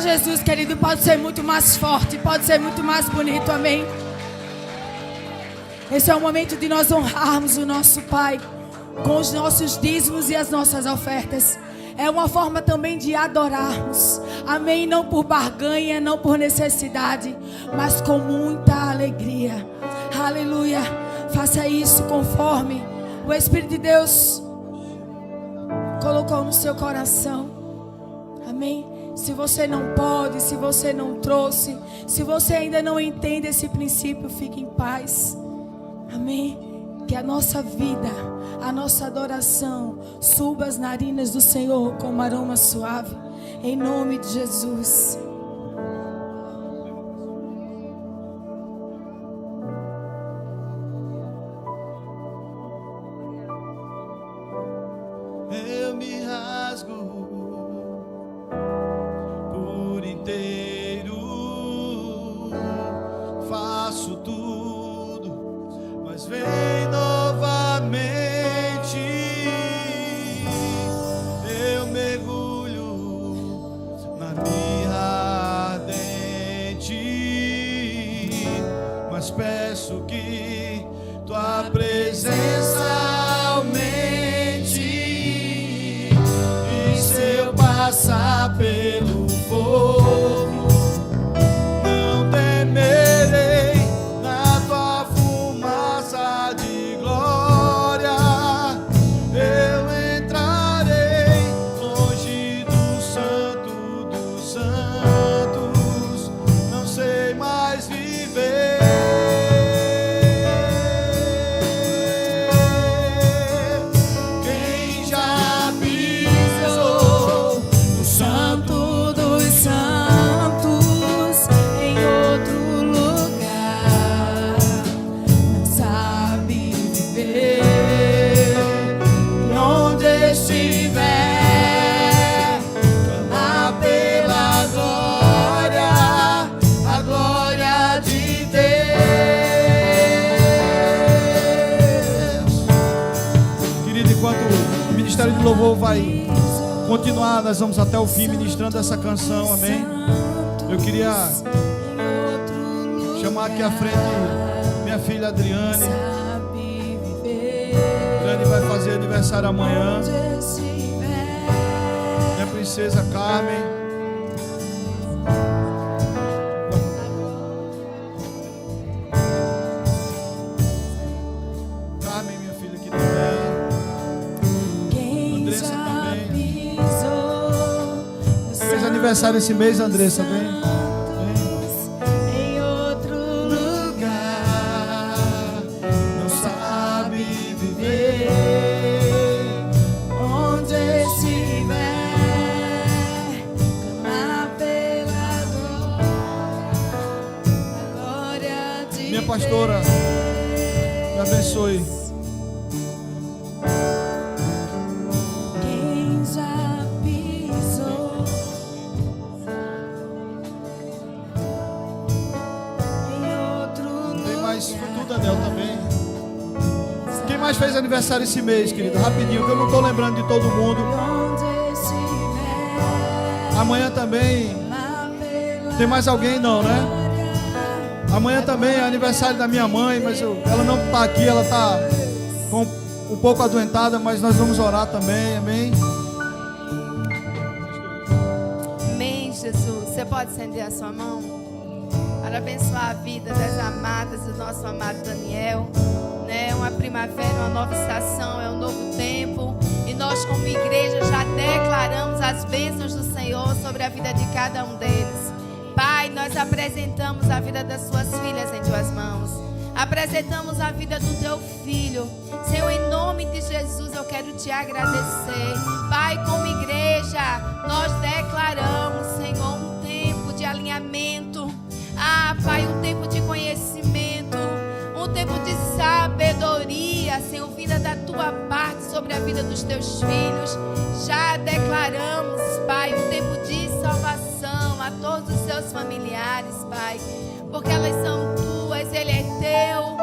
Jesus, querido, pode ser muito mais forte, pode ser muito mais bonito, amém? Esse é o momento de nós honrarmos o nosso Pai com os nossos dízimos e as nossas ofertas. É uma forma também de adorarmos, amém? Não por barganha, não por necessidade, mas com muita alegria. Aleluia. Faça isso conforme o Espírito de Deus colocou no seu coração, amém? Se você não pode, se você não trouxe, se você ainda não entende esse princípio, fique em paz. Amém? Que a nossa vida, a nossa adoração suba as narinas do Senhor como aroma suave. Em nome de Jesus. Eu me rasgo inteiro, faço tudo, mas vem novamente. Eu mergulho passar pelo fogo, não temerei, na tua fumaça de glória eu entrarei longe do santo dos santos, não sei mais viver. Quem já pisou no santo dos santos em outro lugar não sabe viver. E onde estiver, clama pela glória, a glória de Deus. Querido, enquanto o Ministério de Louvor vai continuar, nós vamos até o fim ministrando essa canção, amém? Eu queria chamar aqui à frente minha filha Adriane. Adriane vai fazer aniversário amanhã. Minha princesa Carmen. Carmen, minha filha aqui também. Andressa também. Fez aniversário esse mês, Andressa, vem. Em outro lugar não sabe viver. Onde estiver, clama pela glória de minha pastora, me abençoe. Quem já pisou em outro Tem mais, foi lugar? tudo, Anel, também. Quem mais fez aniversário esse mês, querido? Rapidinho, que eu não estou lembrando de todo mundo. Onde estiver, Amanhã também. clama pela Tem mais alguém? Não, né? glória. Amanhã também é aniversário da minha mãe, mas ela não está aqui, ela está um pouco adoentada, mas nós vamos orar também, amém? Amém, Jesus. Você pode estender a sua mão para abençoar a vida das amadas do nosso amado Daniel, né? Uma primavera, uma nova estação, é um novo tempo. E nós, como igreja, já declaramos as bênçãos do Senhor sobre a vida de cada um deles. Pai, nós apresentamos a vida das suas filhas em tuas mãos. Apresentamos a vida do teu filho. Senhor, em nome de Jesus, eu quero te agradecer. Pai, como igreja, nós declaramos, Senhor, um tempo de alinhamento. Pai, um tempo de conhecimento, um tempo de sabedoria, Senhor, vinda da tua parte sobre a vida dos teus filhos. Já declaramos, Pai, um tempo de salvação a todos os seus familiares, Pai, porque elas são tuas, ele é teu.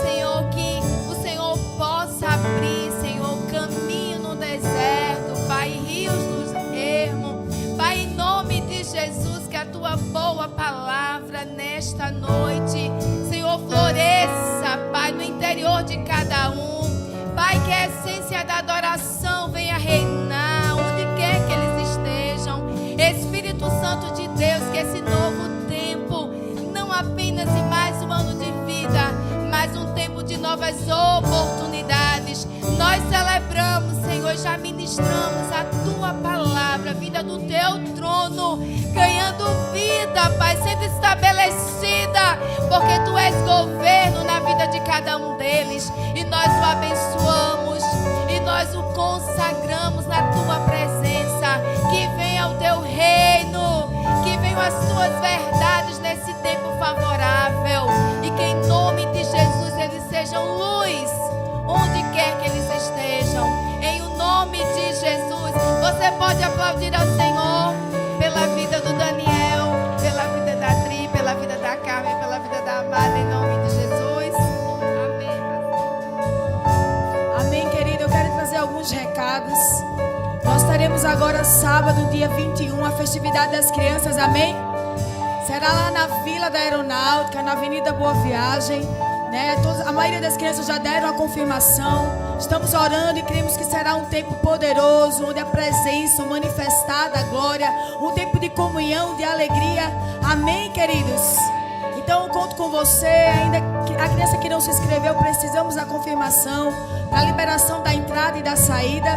Senhor, que o Senhor possa abrir, Senhor, caminho no deserto, Pai, rios nos ermos. Pai, em nome de Jesus, que a tua boa palavra nesta noite, Senhor, floresça, Pai, no interior de cada um. Pai, que a essência da adoração venha reinar onde quer que eles estejam. Espírito Santo de Deus, que esse novo tempo, não apenas em mais um ano de vida, mas um tempo de novas oportunidades. Nós celebramos, Senhor, já ministramos a tua palavra, vinda do teu trono, ganhando vida, Pai, sendo estabelecida, porque tu és governo na vida de cada um deles. E nós o abençoamos, e nós o consagramos na tua presença. Que venha o teu reino, que venham as tuas verdades nesse tempo favorável, e que em nome de Jesus eles sejam luz onde quer que eles estejam. Em o nome de Jesus, você pode aplaudir ao Senhor pela vida do Daniel, pela vida da Tri, pela vida da Carmen, pela vida da Amada, em nome de Jesus. Amém. Amém, querido. Eu quero trazer alguns recados. Nós teremos agora sábado, dia 21, a festividade das crianças, amém? Será lá na Vila da Aeronáutica, na Avenida Boa Viagem, né? A maioria das crianças já deram a confirmação. Estamos orando e cremos que será um tempo poderoso, onde a presença manifestada, a glória, um tempo de comunhão, de alegria. Amém, queridos? Então eu conto com você. Ainda a criança que não se inscreveu, precisamos da confirmação, da liberação da entrada e da saída.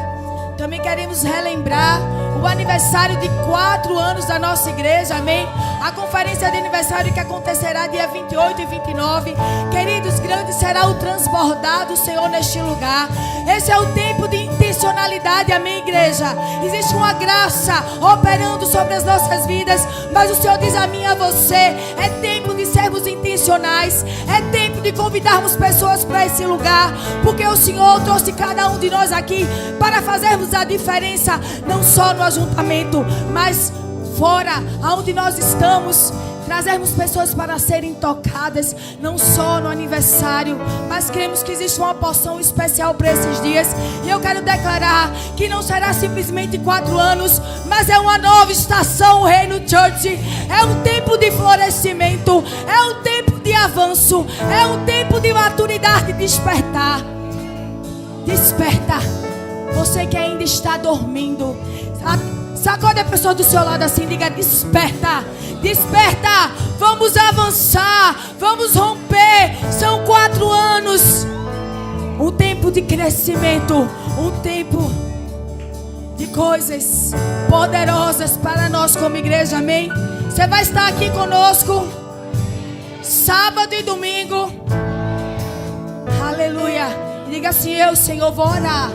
Também queremos relembrar o aniversário de 4 anos da nossa igreja, amém? A conferência de aniversário que acontecerá dia 28 e 29. Queridos, grande será o transbordar do Senhor neste lugar. Esse é o tempo de intencionalidade, amém, igreja? Existe uma graça operando sobre as nossas vidas, mas o Senhor diz a mim e a você: é tempo de sermos intencionais, é tempo de convidarmos pessoas para esse lugar, porque o Senhor trouxe cada um de nós aqui para fazermos a diferença, não só no ajuntamento, mas fora, aonde nós estamos, trazermos pessoas para serem tocadas, não só no aniversário, mas cremos que existe uma porção especial para esses dias. E eu quero declarar que não será simplesmente 4 anos, mas é uma nova estação, o Reino Church. É um tempo de florescimento, é um tempo de avanço, é um tempo de maturidade, de despertar. Desperta. Você que ainda está dormindo, sacode a pessoa do seu lado assim, diga: desperta, desperta, vamos avançar, vamos romper. São 4 anos, um tempo de crescimento, um tempo de coisas poderosas para nós como igreja, amém? Você vai estar aqui conosco sábado e domingo, aleluia. E diga assim: eu, Senhor, vou orar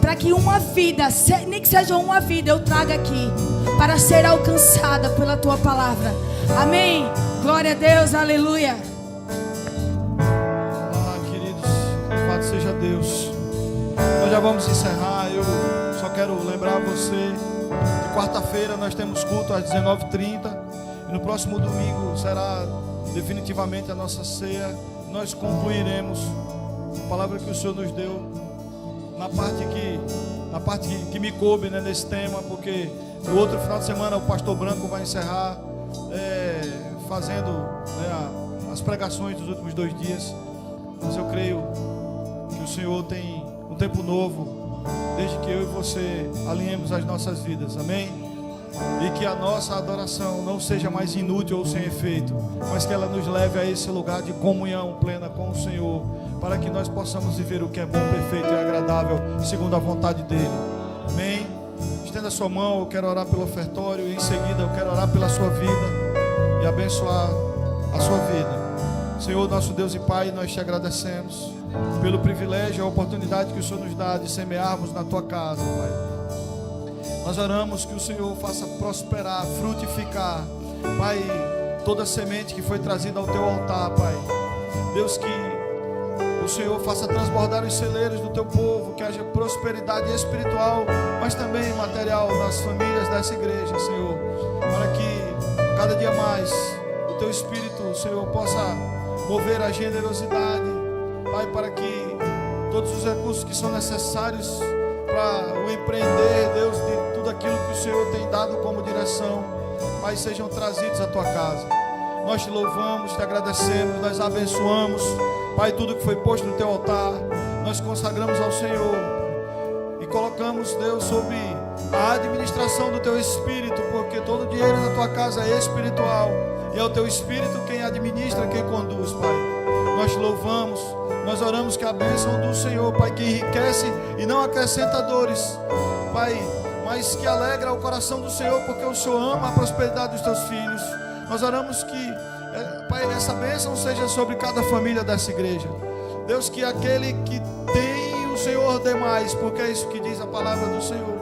para que uma vida, nem que seja uma vida, eu traga aqui para ser alcançada pela tua palavra. Amém. Glória a Deus, aleluia. Queridos, louvado seja Deus. Nós já vamos encerrar. Eu só quero lembrar você que quarta-feira nós temos culto às 19h30 e no próximo domingo será definitivamente a nossa ceia. Nós concluiremos a palavra que o Senhor nos deu na parte que me coube, né, nesse tema, porque no outro final de semana o pastor Branco vai encerrar fazendo, né, as pregações dos últimos 2 dias. Mas eu creio que o Senhor tem um tempo novo, desde que eu e você alinhemos as nossas vidas, amém? E que a nossa adoração não seja mais inútil ou sem efeito, mas que ela nos leve a esse lugar de comunhão plena com o Senhor, para que nós possamos viver o que é bom, perfeito e agradável, segundo a vontade dEle. Amém? Estenda a sua mão, eu quero orar pelo ofertório, e em seguida eu quero orar pela sua vida e abençoar a sua vida. Senhor, nosso Deus e Pai, nós te agradecemos pelo privilégio e a oportunidade que o Senhor nos dá de semearmos na tua casa, Pai. Nós oramos que o Senhor faça prosperar, frutificar, Pai, toda semente que foi trazida ao teu altar, Pai. Deus, que o Senhor faça transbordar os celeiros do teu povo, que haja prosperidade espiritual, mas também material nas famílias dessa igreja, Senhor, para que cada dia mais o teu Espírito, Senhor, possa mover a generosidade, Pai, para que todos os recursos que são necessários para o empreender, Deus, de tudo aquilo que o Senhor tem dado como direção, Pai, sejam trazidos à tua casa. Nós te louvamos, te agradecemos, nós abençoamos, Pai, tudo que foi posto no teu altar, nós consagramos ao Senhor e colocamos, Deus, sob a administração do teu Espírito, porque todo o dinheiro na tua casa é espiritual e é o teu Espírito quem administra, quem conduz, Pai. Nós te louvamos, nós oramos que a bênção do Senhor, Pai, que enriquece e não acrescenta dores, Pai, mas que alegra o coração do Senhor, porque o Senhor ama a prosperidade dos teus filhos. Nós oramos que, Pai, essa bênção seja sobre cada família dessa igreja. Deus, que aquele que tem o Senhor dê mais, porque é isso que diz a palavra do Senhor,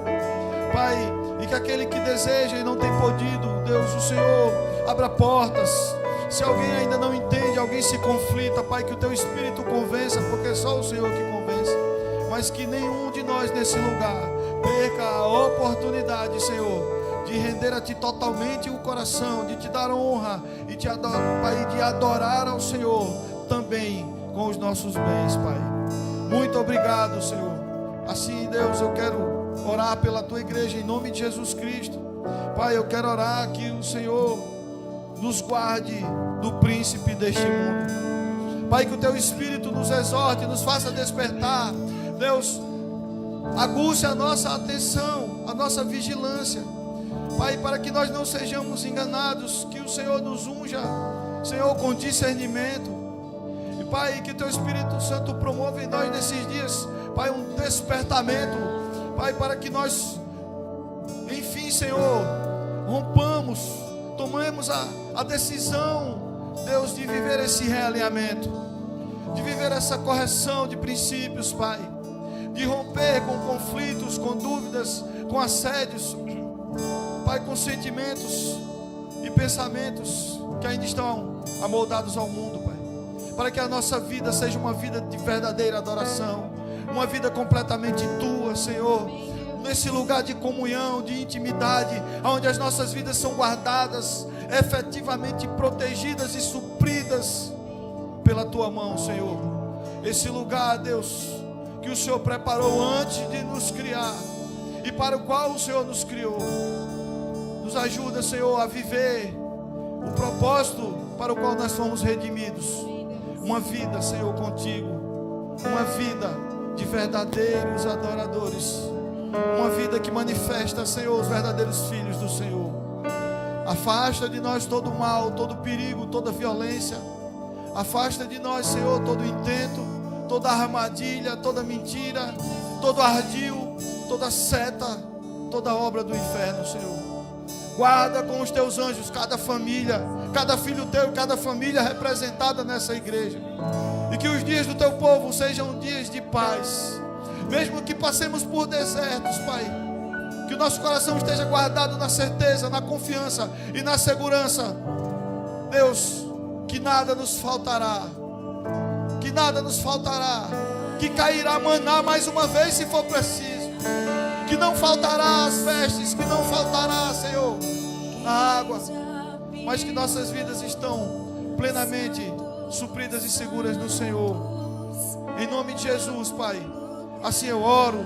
Pai, e que aquele que deseja e não tem podido, Deus, o Senhor abra portas. Se alguém ainda não entende, alguém se conflita, Pai, que o teu Espírito convença, porque é só o Senhor que convence, mas que nenhum de nós nesse lugar perca a oportunidade, Senhor, de render a Ti totalmente o coração, de Te dar honra e Pai, de adorar ao Senhor também com os nossos bens, Pai. Muito obrigado, Senhor. Assim, Deus, eu quero orar pela Tua igreja em nome de Jesus Cristo. Pai, eu quero orar que o Senhor nos guarde do príncipe deste mundo. Pai, que o Teu Espírito nos exorte, nos faça despertar Deus, aguce a nossa atenção, a nossa vigilância, Pai, para que nós não sejamos enganados, que o Senhor nos unja, Senhor, com discernimento. E Pai, que Teu Espírito Santo promova em nós nesses dias, Pai, um despertamento, Pai, para que nós, enfim, Senhor, rompamos, tomemos a decisão, Deus, de viver esse realinhamento, de viver essa correção de princípios, Pai, de romper com conflitos, com dúvidas, com assédios, Pai, com sentimentos e pensamentos que ainda estão amoldados ao mundo, Pai, para que a nossa vida seja uma vida de verdadeira adoração, uma vida completamente Tua, Senhor, nesse lugar de comunhão, de intimidade, onde as nossas vidas são guardadas, efetivamente protegidas e supridas pela Tua mão, Senhor. Esse lugar, Deus, que o Senhor preparou antes de nos criar e para o qual o Senhor nos criou. Nos ajuda, Senhor, a viver o propósito para o qual nós fomos redimidos. Uma vida, Senhor, contigo. Uma vida de verdadeiros adoradores. Uma vida que manifesta, Senhor, os verdadeiros filhos do Senhor. Afasta de nós todo o mal, todo o perigo, toda a violência. Afasta de nós, Senhor, todo o intento, toda a armadilha, toda a mentira, todo ardil, toda seta, toda obra do inferno, Senhor. Guarda com os Teus anjos cada família, cada filho Teu e cada família representada nessa igreja. E que os dias do Teu povo sejam dias de paz. Mesmo que passemos por desertos, Pai, que o nosso coração esteja guardado na certeza, na confiança e na segurança, Deus, que nada nos faltará, que nada nos faltará, que cairá maná mais uma vez se for preciso, que não faltará as vestes, que não faltará, Senhor, a água, mas que nossas vidas estão plenamente supridas e seguras no Senhor. Em nome de Jesus, Pai, assim eu oro,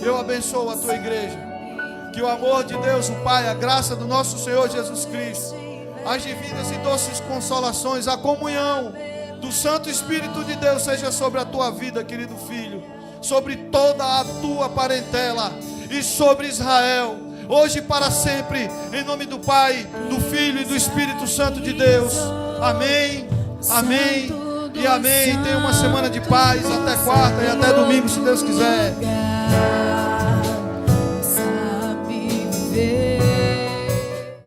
eu abençoo a Tua igreja. Que o amor de Deus, o Pai, a graça do nosso Senhor Jesus Cristo, as divinas e doces consolações, a comunhão do Santo Espírito de Deus seja sobre a tua vida, querido filho, sobre toda a tua parentela e sobre Israel, hoje e para sempre, em nome do Pai, do Filho e do Espírito Santo de Deus. Amém, amém e amém. Tenha uma semana de paz, até quarta e até domingo, se Deus quiser.